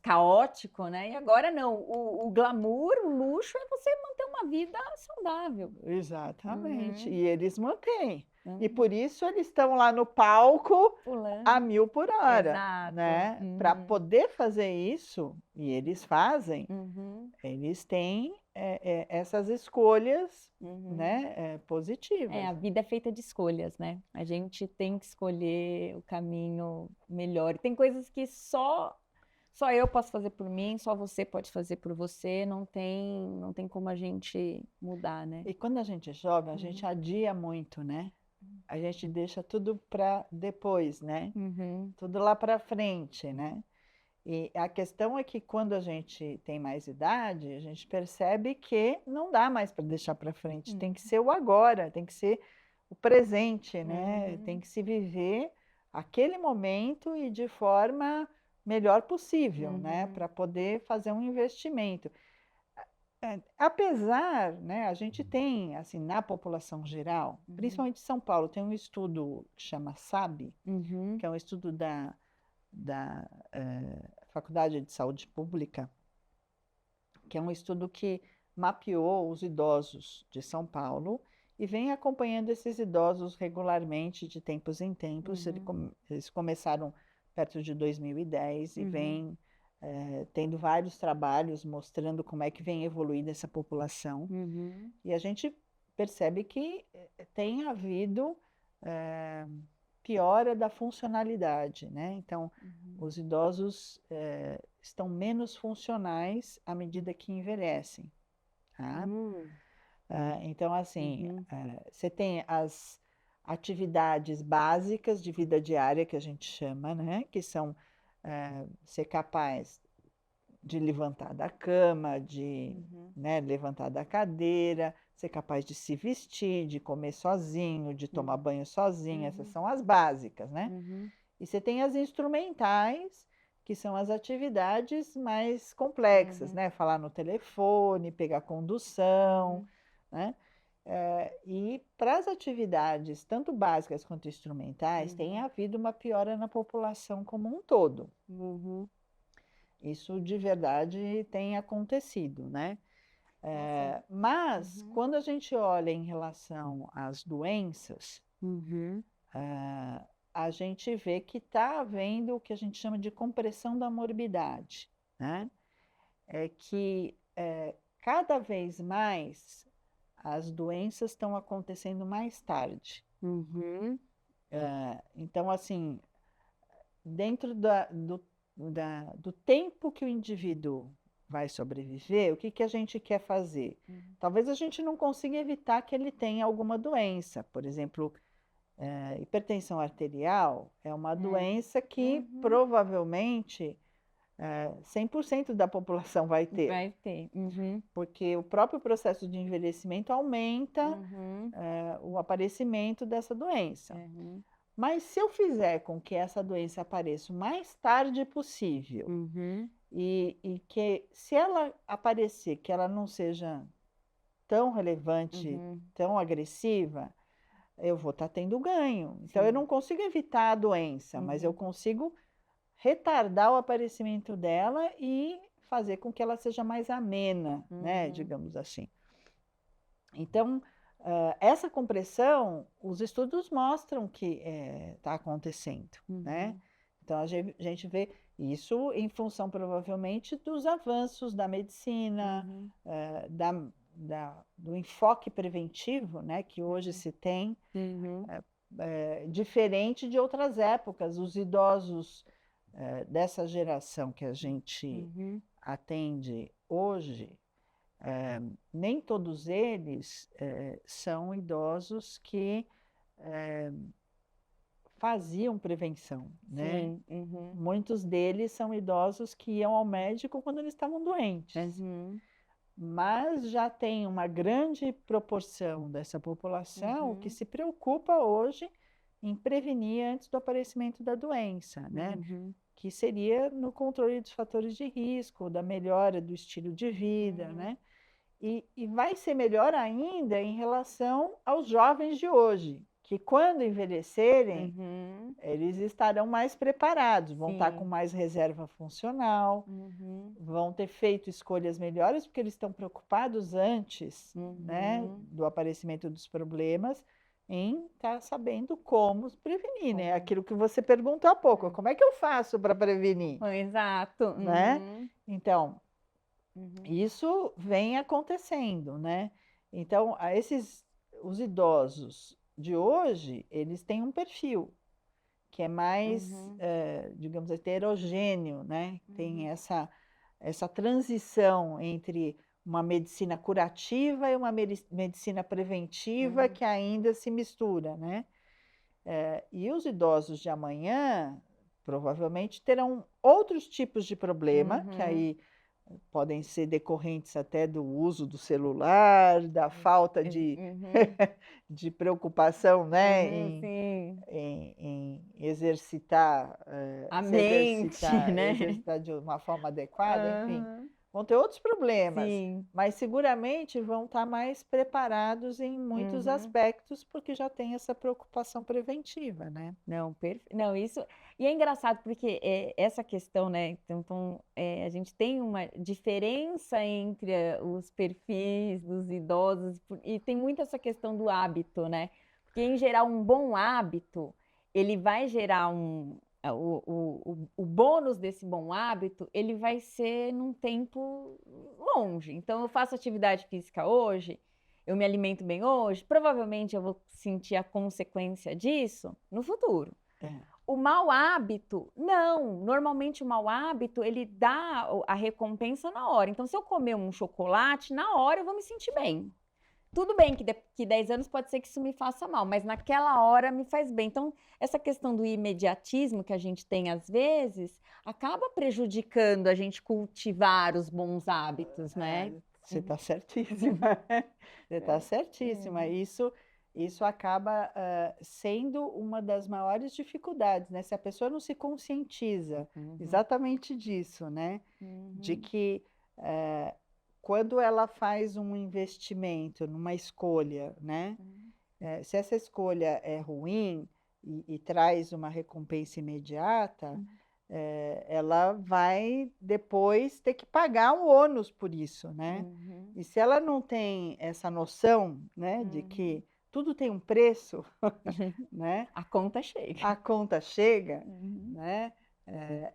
caótico, né? E agora não. O glamour, o luxo é você manter uma vida saudável. Exatamente. Uhum, E eles mantêm. E uhum. por isso eles estão lá no palco a Pulando. 1000 por hora, Exato. né? Para Uhum, poder fazer isso, e eles fazem, uhum, eles têm essas escolhas, uhum. né, É, positivas. a vida é feita de escolhas, né? A gente tem que escolher o caminho melhor. E tem coisas que só eu posso fazer por mim, só você pode fazer por você, não tem como a gente mudar, né? E quando a gente é jovem, a gente Uhum, adia muito, né? A gente deixa tudo para depois, né? uhum, Tudo lá para frente, né? E a questão é que quando a gente tem mais idade, a gente percebe que não dá mais para deixar para frente, tem que ser o agora, tem que ser o presente, né? Tem uhum, que se viver aquele momento e de forma melhor possível, né? uhum, Para poder fazer um investimento. Apesar, né, a gente tem, assim, na população geral, uhum, principalmente em São Paulo, tem um estudo que chama SAB, uhum, que é um estudo da Faculdade de Saúde Pública, que é um estudo que mapeou os idosos de São Paulo e vem acompanhando esses idosos regularmente, de tempos em tempos. uhum, Eles começaram perto de 2010 e uhum, vem tendo vários trabalhos mostrando como é que vem evoluindo essa população. uhum, E a gente percebe que tem havido eh, piora da funcionalidade, né? Então, uhum, os idosos estão menos funcionais à medida que envelhecem, tá? uhum, Então, assim, uhum, você tem as atividades básicas de vida diária, que a gente chama, né? Que são ser capaz de levantar da cama, de, uhum, né, levantar da cadeira, ser capaz de se vestir, de comer sozinho, de tomar uhum, banho sozinho, essas uhum, são as básicas, né? uhum, E você tem as instrumentais, que são as atividades mais complexas, uhum, né? Falar no telefone, pegar condução, uhum, né? E para as atividades, tanto básicas quanto instrumentais, tem uhum, havido uma piora na população como um todo. uhum. Isso de verdade tem acontecido, né? Nossa. Mas Uhum. quando a gente olha em relação às doenças, Uhum. a gente vê que está havendo o que a gente chama de compressão da morbidade, né? É que cada vez mais as doenças estão acontecendo mais tarde. Uhum. Então, assim, dentro do tempo que o indivíduo vai sobreviver, o que que a gente quer fazer? Uhum. Talvez a gente não consiga evitar que ele tenha alguma doença. Por exemplo, hipertensão arterial é uma É. doença que Uhum. provavelmente 100% da população vai ter, Vai ter. Uhum. porque o próprio processo de envelhecimento aumenta Uhum. o aparecimento dessa doença. Uhum. Mas se eu fizer com que essa doença apareça o mais tarde possível Uhum. e que se ela aparecer, que ela não seja tão relevante, Uhum. tão agressiva, eu vou estar tendo ganho. Então eu Sim. não consigo evitar a doença, mas eu Uhum. consigo retardar o aparecimento dela e fazer com que ela seja mais amena, né, Uhum. digamos assim. Então, essa compressão, os estudos mostram que está acontecendo, né? Uhum. Então, a gente vê isso em função, provavelmente, dos avanços da medicina, Uhum. do enfoque preventivo, né, que hoje Uhum. se tem, Uhum. diferente de outras épocas. Os idosos dessa geração que a gente Uhum. atende hoje, nem todos eles são idosos que faziam prevenção, né? Sim. Uhum. Muitos deles são idosos que iam ao médico quando eles estavam doentes. Uhum. Mas já tem uma grande proporção dessa população que Uhum. se preocupa hoje em prevenir antes do aparecimento da doença, né? Uhum. Que seria no controle dos fatores de risco, da melhora do estilo de vida, Uhum. né? E vai ser melhor ainda em relação aos jovens de hoje, que quando envelhecerem, Uhum. eles estarão mais preparados, vão estar com Sim. mais reserva funcional, Uhum. vão ter feito escolhas melhores, porque eles estão preocupados antes, né, Uhum. do aparecimento dos problemas, em estar sabendo como prevenir, né? Como? Aquilo que você perguntou há pouco, como é que eu faço para prevenir, Exato. né? Uhum. Então, Uhum. isso vem acontecendo, né? Então, os idosos de hoje, eles têm um perfil que é mais, Uhum. digamos, heterogêneo, né? Tem Uhum. essa transição entre uma medicina curativa e uma medicina preventiva Uhum. que ainda se mistura, né? E os idosos de amanhã provavelmente terão outros tipos de problema, que Uhum. aí podem ser decorrentes até do uso do celular, da falta de, Uhum. de preocupação, né, Uhum. Sim. em exercitar, A se mente, exercitar, né? exercitar de uma forma adequada, enfim. Aham. Vão ter outros problemas, Sim. mas seguramente vão estar mais preparados em muitos Uhum. aspectos, porque já tem essa preocupação preventiva, né? Não, não, isso. E é engraçado porque essa questão, né? Então, a gente tem uma diferença entre os perfis dos idosos, e tem muito essa questão do hábito, né? Porque, em geral, um bom hábito, ele vai gerar o bônus desse bom hábito, ele vai ser num tempo longe. Então, eu faço atividade física hoje, eu me alimento bem hoje, provavelmente eu vou sentir a consequência disso no futuro. É. O mau hábito, não. Normalmente o mau hábito, ele dá a recompensa na hora. Então, se eu comer um chocolate, na hora eu vou me sentir bem. Tudo bem que daqui 10 anos pode ser que isso me faça mal, mas naquela hora me faz bem. Então, essa questão do imediatismo que a gente tem às vezes, acaba prejudicando a gente cultivar os bons hábitos, né? Você está certíssima. Você está certíssima. É. Isso acaba sendo uma das maiores dificuldades, né? Se a pessoa não se conscientiza exatamente disso, né? De que quando ela faz um investimento numa escolha, né? Se essa escolha é ruim e traz uma recompensa imediata, ela vai depois ter que pagar um ônus por isso, né? E se ela não tem essa noção, né, de que tudo tem um preço, né? A conta chega. A conta chega, né?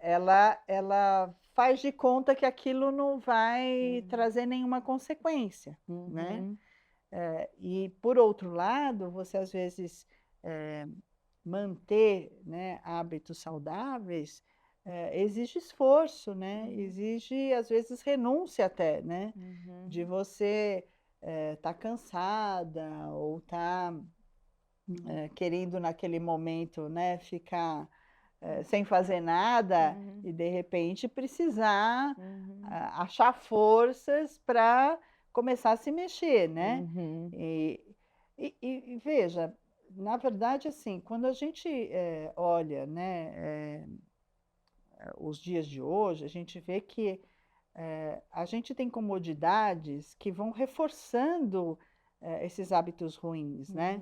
Ela faz de conta que aquilo não vai trazer nenhuma consequência, né? E por outro lado, você às vezes manter, né, hábitos saudáveis exige esforço, né? Exige às vezes renúncia até, né? De você estar cansada ou estar querendo naquele momento, né, ficar sem fazer nada e de repente precisar achar forças para começar a se mexer, né? E veja, na verdade, assim, quando a gente olha, né, os dias de hoje, a gente vê que a gente tem comodidades que vão reforçando esses hábitos ruins, né?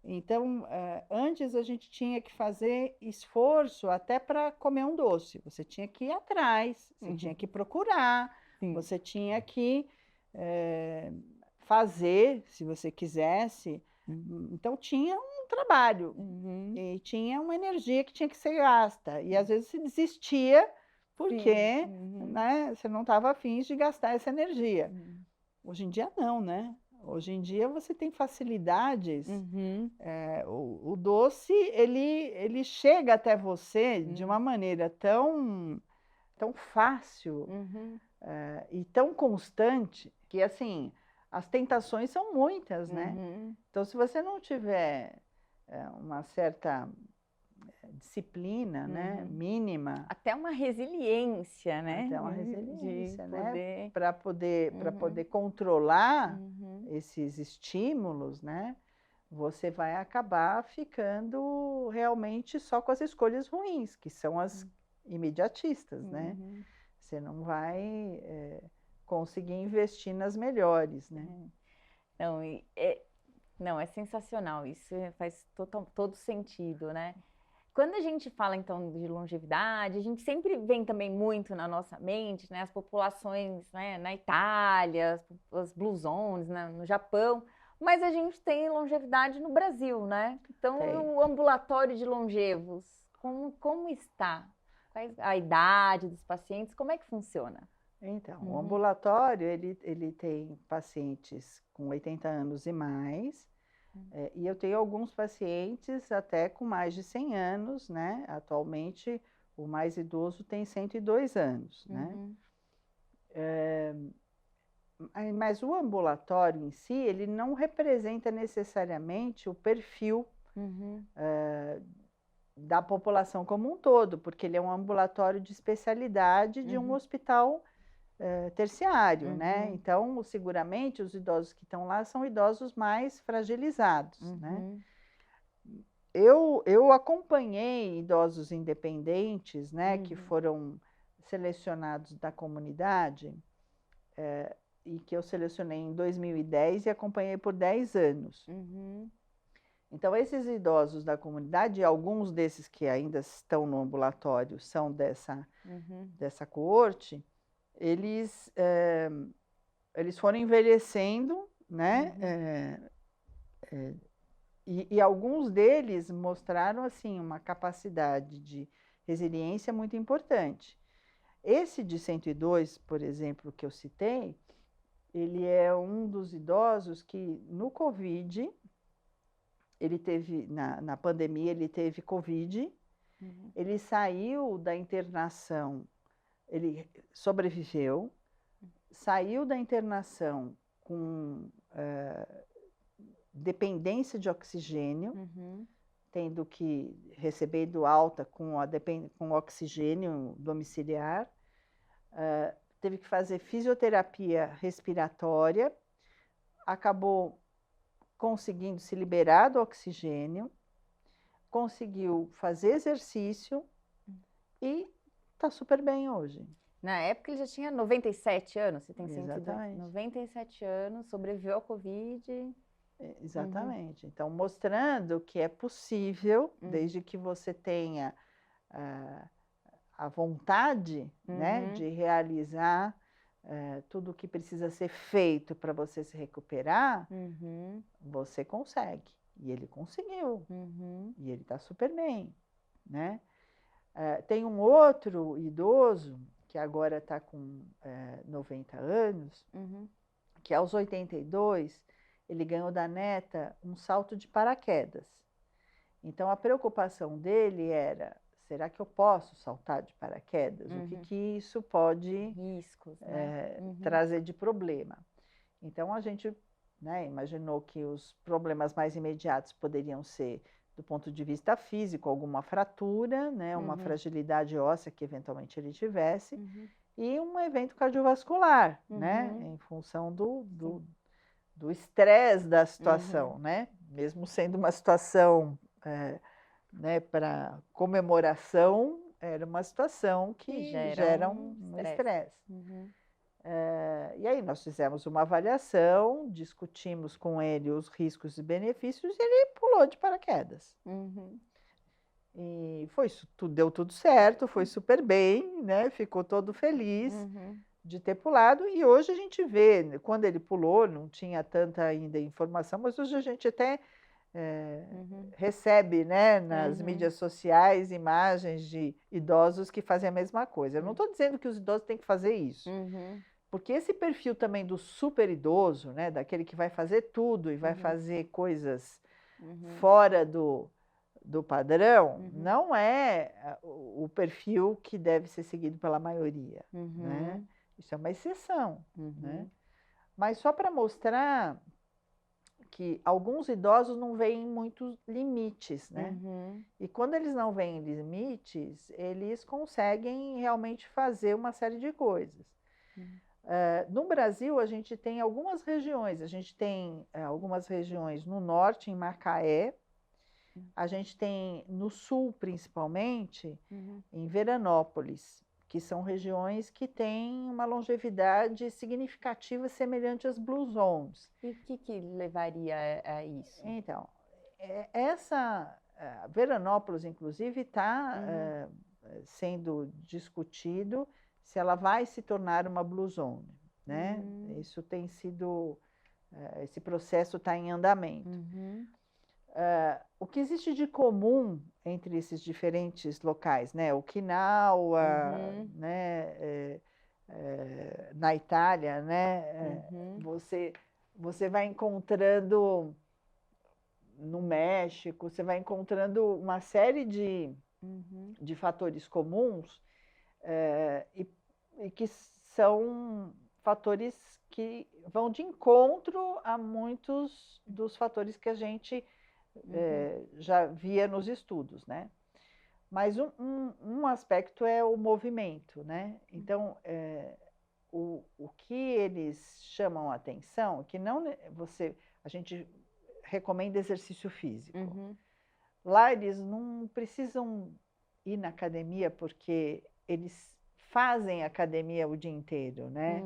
Então, antes a gente tinha que fazer esforço até para comer um doce. Você tinha que ir atrás, você tinha que procurar, você tinha que fazer, se você quisesse. Então, tinha um trabalho e tinha uma energia que tinha que ser gasta. E às vezes se desistia porque né, você não estava afim de gastar essa energia. Hoje em dia, não, né? Hoje em dia você tem facilidades. O doce, ele chega até você de uma maneira tão fácil e tão constante que, assim, as tentações são muitas, né? Então, se você não tiver uma certa disciplina, né, mínima, Até uma resiliência, né? até uma De resiliência, né, poder. para poder controlar Uhum. esses estímulos, né, você vai acabar ficando realmente só com as escolhas ruins, que são as imediatistas, né? Uhum. Você não vai conseguir investir nas melhores, né? Não, não, é sensacional, isso faz todo sentido, né? Quando a gente fala, então, de longevidade, a gente sempre vem também muito na nossa mente, né, as populações, né, na Itália, as Blue Zones, né, no Japão, mas a gente tem longevidade no Brasil, né? Então, Tem. o ambulatório de longevos, como está? Qual a idade dos pacientes? Como é que funciona? Então, o ambulatório, ele tem pacientes com 80 anos e mais, e eu tenho alguns pacientes até com mais de 100 anos, né? Atualmente, o mais idoso tem 102 anos, né? Mas o ambulatório em si, ele não representa necessariamente o perfil da população como um todo, porque ele é um ambulatório de especialidade de um hospital terciário, né? Então, seguramente, os idosos que estão lá são idosos mais fragilizados, né? Eu acompanhei idosos independentes, né, que foram selecionados da comunidade, e que eu selecionei em 2010 e acompanhei por 10 anos. Então, esses idosos da comunidade, alguns desses que ainda estão no ambulatório são dessa coorte, eles foram envelhecendo, né? E alguns deles mostraram assim uma capacidade de resiliência muito importante. Esse de 102, por exemplo, que eu citei, ele é um dos idosos que no Covid, ele teve, na pandemia, ele teve Covid, ele saiu da internação, ele sobreviveu, saiu da internação com dependência de oxigênio, tendo que receber alta com oxigênio domiciliar, teve que fazer fisioterapia respiratória, acabou conseguindo se liberar do oxigênio, conseguiu fazer exercício e está super bem hoje. Na época ele já tinha 97 anos, você tem 102. Exatamente. 97 anos, sobreviveu ao Covid. Exatamente. Então, mostrando que é possível, desde que você tenha a vontade, né, de realizar tudo o que precisa ser feito para você se recuperar, você consegue. E ele conseguiu. E ele está super bem, né? Tem um outro idoso, que agora está com 90 anos, que aos 82, ele ganhou da neta um salto de paraquedas. Então, a preocupação dele era, será que eu posso saltar de paraquedas? O que isso pode riscos, né? trazer de problema? Então, a gente, né, imaginou que os problemas mais imediatos poderiam ser, do ponto de vista físico, alguma fratura, né, uma fragilidade óssea que eventualmente ele tivesse, e um evento cardiovascular, né, em função do estresse da situação, né? Mesmo sendo uma situação né, para comemoração, era uma situação que gera um estresse. E aí nós fizemos uma avaliação, discutimos com ele os riscos e benefícios e ele pulou de paraquedas. E deu tudo certo, foi super bem, né? Ficou todo feliz de ter pulado. E hoje a gente vê, quando ele pulou, não tinha tanta ainda informação, mas hoje a gente até recebe, né, nas mídias sociais imagens de idosos que fazem a mesma coisa. Eu não estou dizendo que os idosos têm que fazer isso, porque esse perfil também do super idoso, né, daquele que vai fazer tudo e vai fazer coisas fora do padrão, não é o perfil que deve ser seguido pela maioria, né? Isso é uma exceção, né? Mas só para mostrar que alguns idosos não veem muitos limites, né? Uhum. E quando eles não veem limites, eles conseguem realmente fazer uma série de coisas. No Brasil, a gente tem algumas regiões. A gente tem algumas regiões no norte, em Macaé. A gente tem no sul, principalmente, em Veranópolis, que são regiões que têm uma longevidade significativa semelhante às Blue Zones. E o que levaria a isso? Então, Veranópolis, inclusive, está sendo discutido se ela vai se tornar uma Blue Zone, né? Isso tem sido, esse processo está em andamento. O que existe de comum entre esses diferentes locais, né? Okinawa, né? Na Itália, né? Você vai encontrando no México, você vai encontrando uma série de fatores comuns e que são fatores que vão de encontro a muitos dos fatores que a gente já via nos estudos, né? Mas um aspecto é o movimento, né? Então, o que eles chamam a atenção, que não a gente recomenda exercício físico. Lá eles não precisam ir na academia porque eles fazem academia o dia inteiro, né?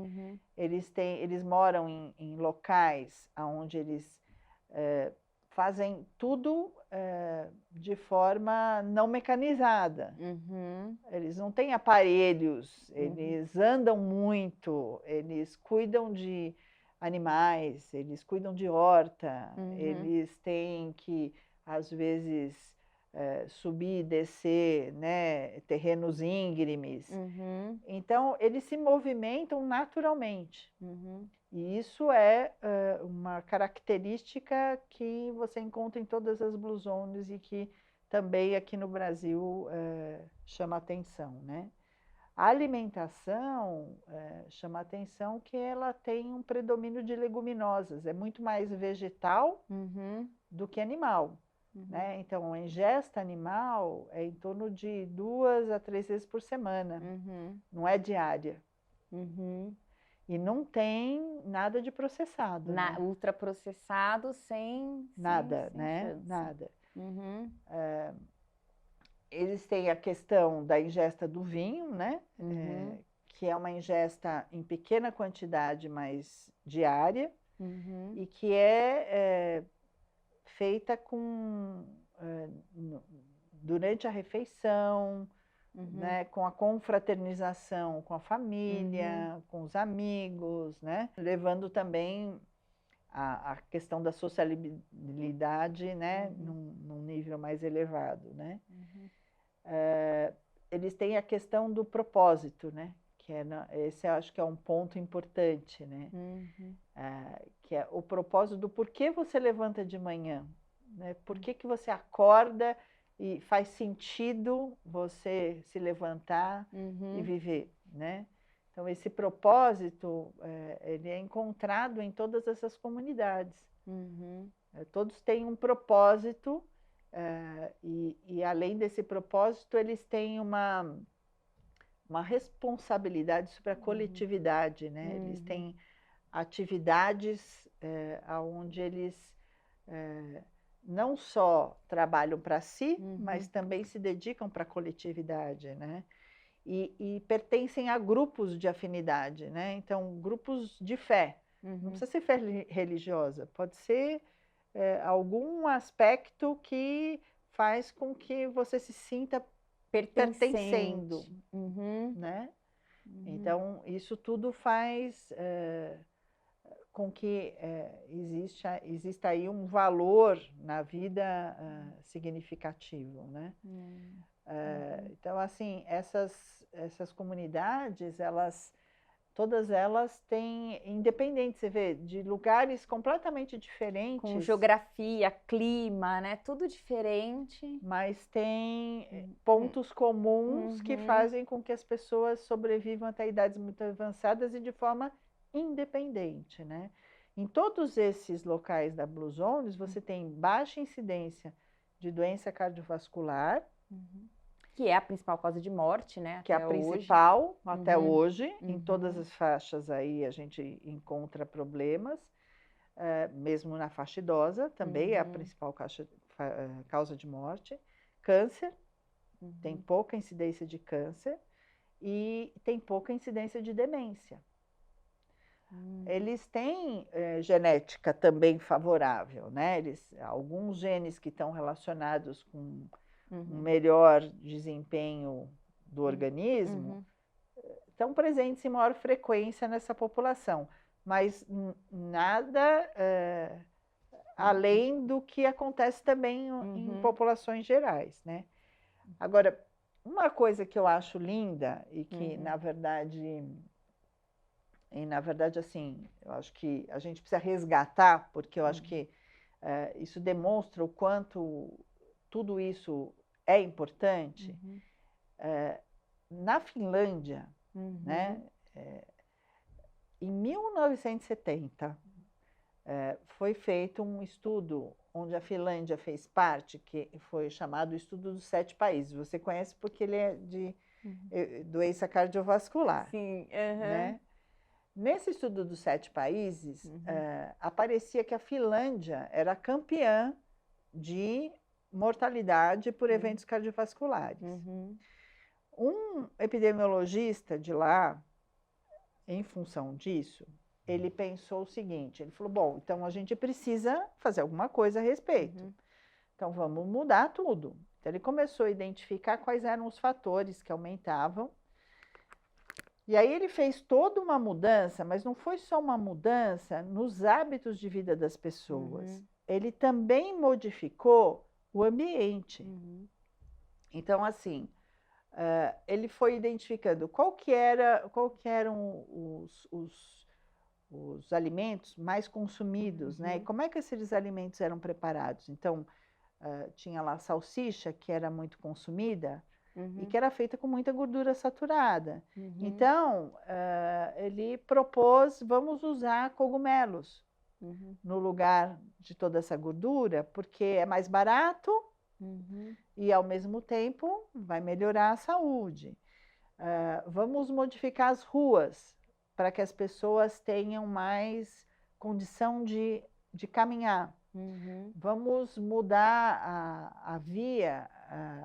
Eles moram em locais onde eles fazem tudo de forma não mecanizada. Eles não têm aparelhos, eles andam muito, eles cuidam de animais, eles cuidam de horta, eles têm que, às vezes, subir e descer, né, terrenos íngremes. Então, eles se movimentam naturalmente. E isso é uma característica que você encontra em todas as Blue Zones e que também aqui no Brasil chama atenção, né? A alimentação chama atenção que ela tem um predomínio de leguminosas, é muito mais vegetal do que animal. Né? Então, a ingesta animal é em torno de 2 a 3 vezes por semana, não é diária. E não tem nada de processado. Né? Ultraprocessado sem nada, sem né? chance. Nada. Eles têm a questão da ingesta do vinho, né? Que é uma ingesta em pequena quantidade, mas diária, e que é feita durante a refeição, né, com a confraternização com a família, com os amigos, né, levando também a questão da sociabilidade, né, num nível mais elevado, né. Eles têm a questão do propósito, né, que esse eu acho que é um ponto importante, né, que é o propósito do porquê você levanta de manhã, né, por que você acorda e faz sentido você se levantar e viver, né? Então, esse propósito, ele é encontrado em todas essas comunidades. Todos têm um propósito e, além desse propósito, eles têm uma responsabilidade sobre a coletividade, né? Eles têm atividades onde eles não só trabalham para si, mas também se dedicam para a coletividade, né? E pertencem a grupos de afinidade, né? Então, grupos de fé. Não precisa ser fé religiosa, pode ser algum aspecto que faz com que você se sinta pertencendo, né? Então, isso tudo faz com que exista aí um valor na vida significativo, né? Então, assim, essas comunidades, todas elas têm, independente, você vê, de lugares completamente diferentes. Com geografia, clima, né? Tudo diferente. Mas tem pontos comuns que fazem com que as pessoas sobrevivam até idades muito avançadas e de forma independente, né? Em todos esses locais da Blue Zones, você tem baixa incidência de doença cardiovascular, Que é a principal causa de morte, né? que é a Até hoje. principal até hoje. Em Uhum. todas as faixas aí a gente encontra problemas, mesmo na faixa idosa, também é a principal causa de morte. Câncer, tem pouca incidência de câncer e tem pouca incidência de demência. Eles têm genética também favorável, né? Alguns genes que estão relacionados com um melhor desempenho do organismo estão presentes em maior frequência nessa população, mas nada além do que acontece também em populações gerais, né? Agora, uma coisa que eu acho linda e que, na verdade, assim, eu acho que a gente precisa resgatar, porque eu acho que isso demonstra o quanto tudo isso é importante. Na Finlândia, né, em 1970, foi feito um estudo onde a Finlândia fez parte, que foi chamado Estudo dos 7 Países. Você conhece porque ele é de doença cardiovascular. Sim. Né? Nesse estudo dos 7 países, aparecia que a Finlândia era campeã de mortalidade por eventos cardiovasculares. Um epidemiologista de lá, em função disso, ele pensou o seguinte, ele falou, bom, então a gente precisa fazer alguma coisa a respeito. Então vamos mudar tudo. Então ele começou a identificar quais eram os fatores que aumentavam. E aí ele fez toda uma mudança, mas não foi só uma mudança nos hábitos de vida das pessoas. Ele também modificou o ambiente. Então, assim, ele foi identificando qual que eram os alimentos mais consumidos, né? E como é que esses alimentos eram preparados? Então, tinha lá salsicha, que era muito consumida, e que era feita com muita gordura saturada. Então, ele propôs, vamos usar cogumelos no lugar de toda essa gordura, porque é mais barato e, ao mesmo tempo, vai melhorar a saúde. Vamos modificar as ruas para que as pessoas tenham mais condição de caminhar. Vamos mudar a via,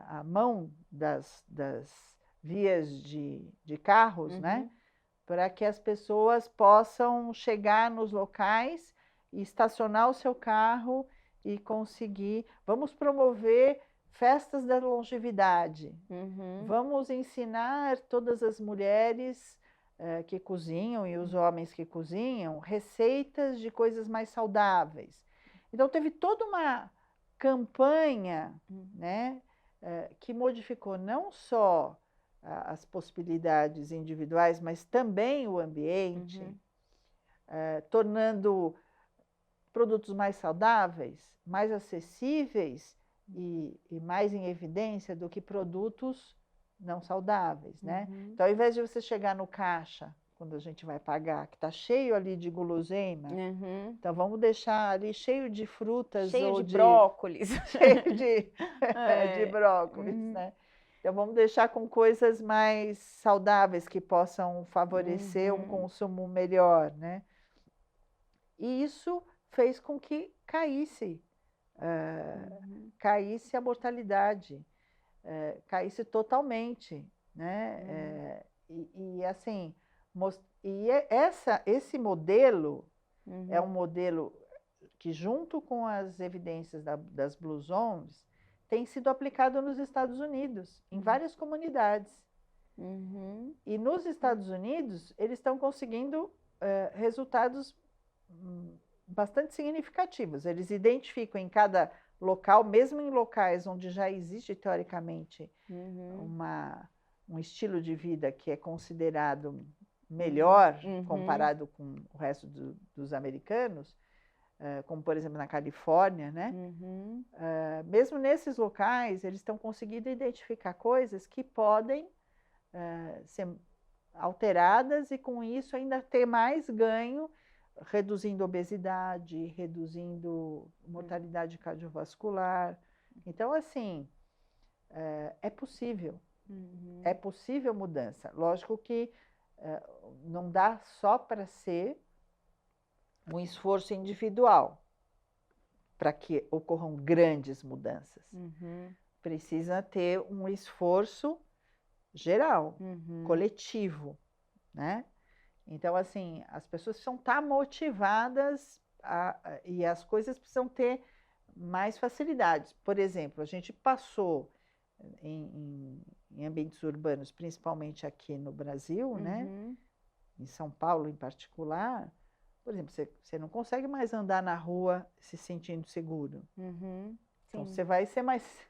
a mão das vias de carros, né? Para que as pessoas possam chegar nos locais e estacionar o seu carro e conseguir. Vamos promover festas da longevidade. Vamos ensinar todas as mulheres que cozinham e os homens que cozinham receitas de coisas mais saudáveis. Então, teve toda uma campanha, né, que modificou não só as possibilidades individuais, mas também o ambiente, tornando produtos mais saudáveis, mais acessíveis e mais em evidência do que produtos não saudáveis, né? Então, ao invés de você chegar no caixa, quando a gente vai pagar, que está cheio ali de guloseima, então vamos deixar ali cheio de frutas cheio de brócolis. Cheio de brócolis, né? Então vamos deixar com coisas mais saudáveis que possam favorecer um consumo melhor, né? E isso fez com que caísse a mortalidade, caísse totalmente, né? E assim, esse modelo é um modelo que, junto com as evidências das Blue Zones, tem sido aplicado nos Estados Unidos, em várias comunidades. E nos Estados Unidos, eles estão conseguindo resultados bastante significativos. Eles identificam em cada local, mesmo em locais onde já existe, teoricamente, um estilo de vida que é considerado melhor comparado com o resto dos americanos, como, por exemplo, na Califórnia, né? Mesmo nesses locais, eles estão conseguindo identificar coisas que podem ser alteradas e, com isso, ainda ter mais ganho reduzindo obesidade, reduzindo mortalidade cardiovascular. Então, assim, é possível. É possível mudança. Lógico que não dá só para ser um esforço individual para que ocorram grandes mudanças. Precisa ter um esforço geral, coletivo, né? Então, assim, as pessoas precisam estar motivadas e as coisas precisam ter mais facilidades. Por exemplo, a gente passou em ambientes urbanos, principalmente aqui no Brasil, né? Em São Paulo em particular, por exemplo, você não consegue mais andar na rua se sentindo seguro. Então, você vai ser mais...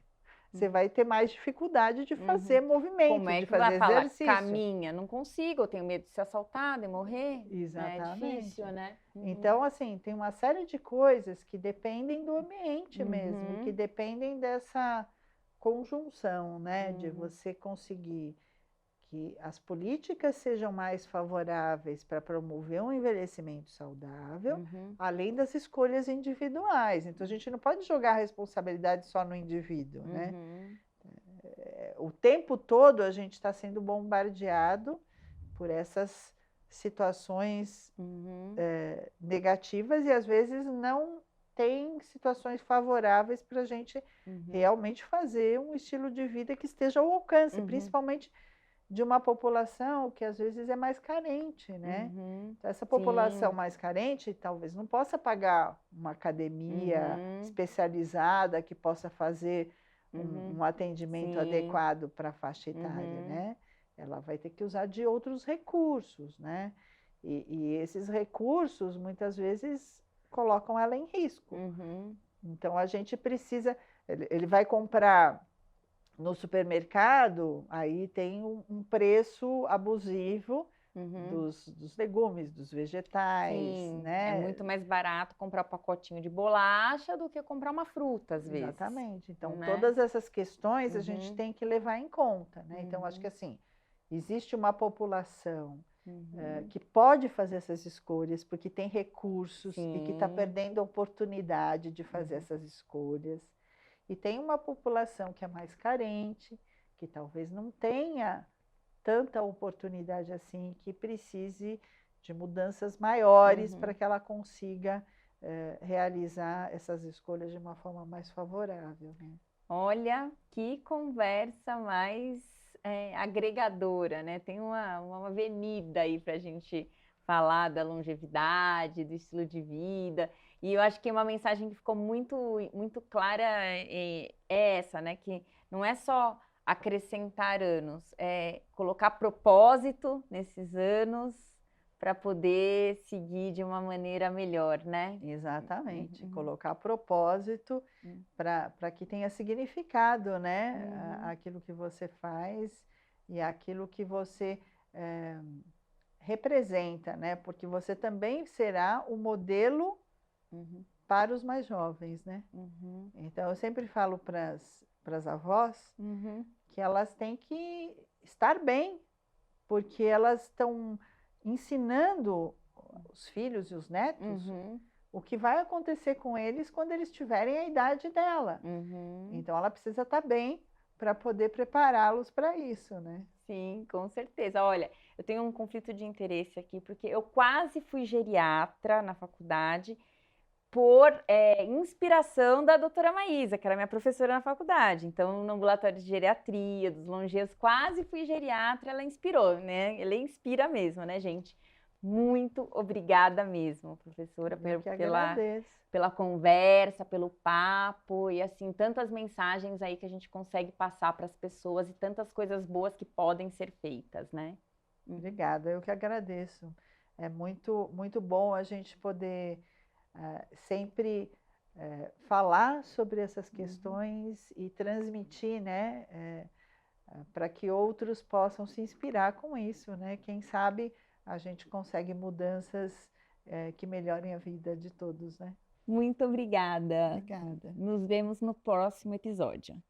Você vai ter mais dificuldade de fazer movimento, Como é de que vai fazer falar? exercício. Caminha, não consigo, eu tenho medo de ser assaltada e morrer. Exatamente. É difícil, né? Então, assim, tem uma série de coisas que dependem do ambiente mesmo, que dependem dessa conjunção, né? De você conseguir que as políticas sejam mais favoráveis para promover um envelhecimento saudável, além das escolhas individuais. Então, a gente não pode jogar a responsabilidade só no indivíduo, né? O tempo todo a gente está sendo bombardeado por essas situações negativas e às vezes não tem situações favoráveis para a gente realmente fazer um estilo de vida que esteja ao alcance, principalmente de uma população que às vezes é mais carente, né? Então, essa população mais carente talvez não possa pagar uma academia especializada que possa fazer um atendimento adequado para a faixa etária, né? Ela vai ter que usar de outros recursos, né? E esses recursos, muitas vezes, colocam ela em risco. Então, a gente precisa... Ele vai comprar no supermercado, aí tem um preço abusivo dos legumes, dos vegetais, né? É muito mais barato comprar um pacotinho de bolacha do que comprar uma fruta, às vezes. Exatamente. Então, né? todas essas questões a gente tem que levar em conta, né? Então, acho que assim, existe uma população que pode fazer essas escolhas porque tem recursos e que está perdendo a oportunidade de fazer essas escolhas. E tem uma população que é mais carente, que talvez não tenha tanta oportunidade assim, que precise de mudanças maiores para que ela consiga realizar essas escolhas de uma forma mais favorável, né? Olha, que conversa mais agregadora, né? Tem uma avenida aí para a gente falar da longevidade, do estilo de vida. E eu acho que uma mensagem que ficou muito clara é essa, né? Que não é só acrescentar anos, é colocar propósito nesses anos para poder seguir de uma maneira melhor, né? Exatamente. Colocar propósito para que tenha significado, né? Aquilo que você faz e aquilo que você representa, né? Porque você também será o modelo para os mais jovens, né? Então, eu sempre falo para as avós que elas têm que estar bem, porque elas estão ensinando os filhos e os netos o que vai acontecer com eles quando eles tiverem a idade dela. Então, ela precisa estar bem para poder prepará-los para isso, né? Sim, com certeza. Olha, eu tenho um conflito de interesse aqui, porque eu quase fui geriatra na faculdade por inspiração da doutora Maísa, que era minha professora na faculdade. Então, no ambulatório de geriatria, dos longevos, quase fui geriatra, ela inspirou, né? Ela inspira mesmo, né, gente? Muito obrigada mesmo, professora, pela conversa, pelo papo e assim, tantas mensagens aí que a gente consegue passar para as pessoas e tantas coisas boas que podem ser feitas, né? Obrigada, eu que agradeço. É muito bom a gente poder sempre falar sobre essas questões e transmitir, né, para que outros possam se inspirar com isso, né? Quem sabe a gente consegue mudanças que melhorem a vida de todos, né? Muito obrigada. Obrigada. Nos vemos no próximo episódio.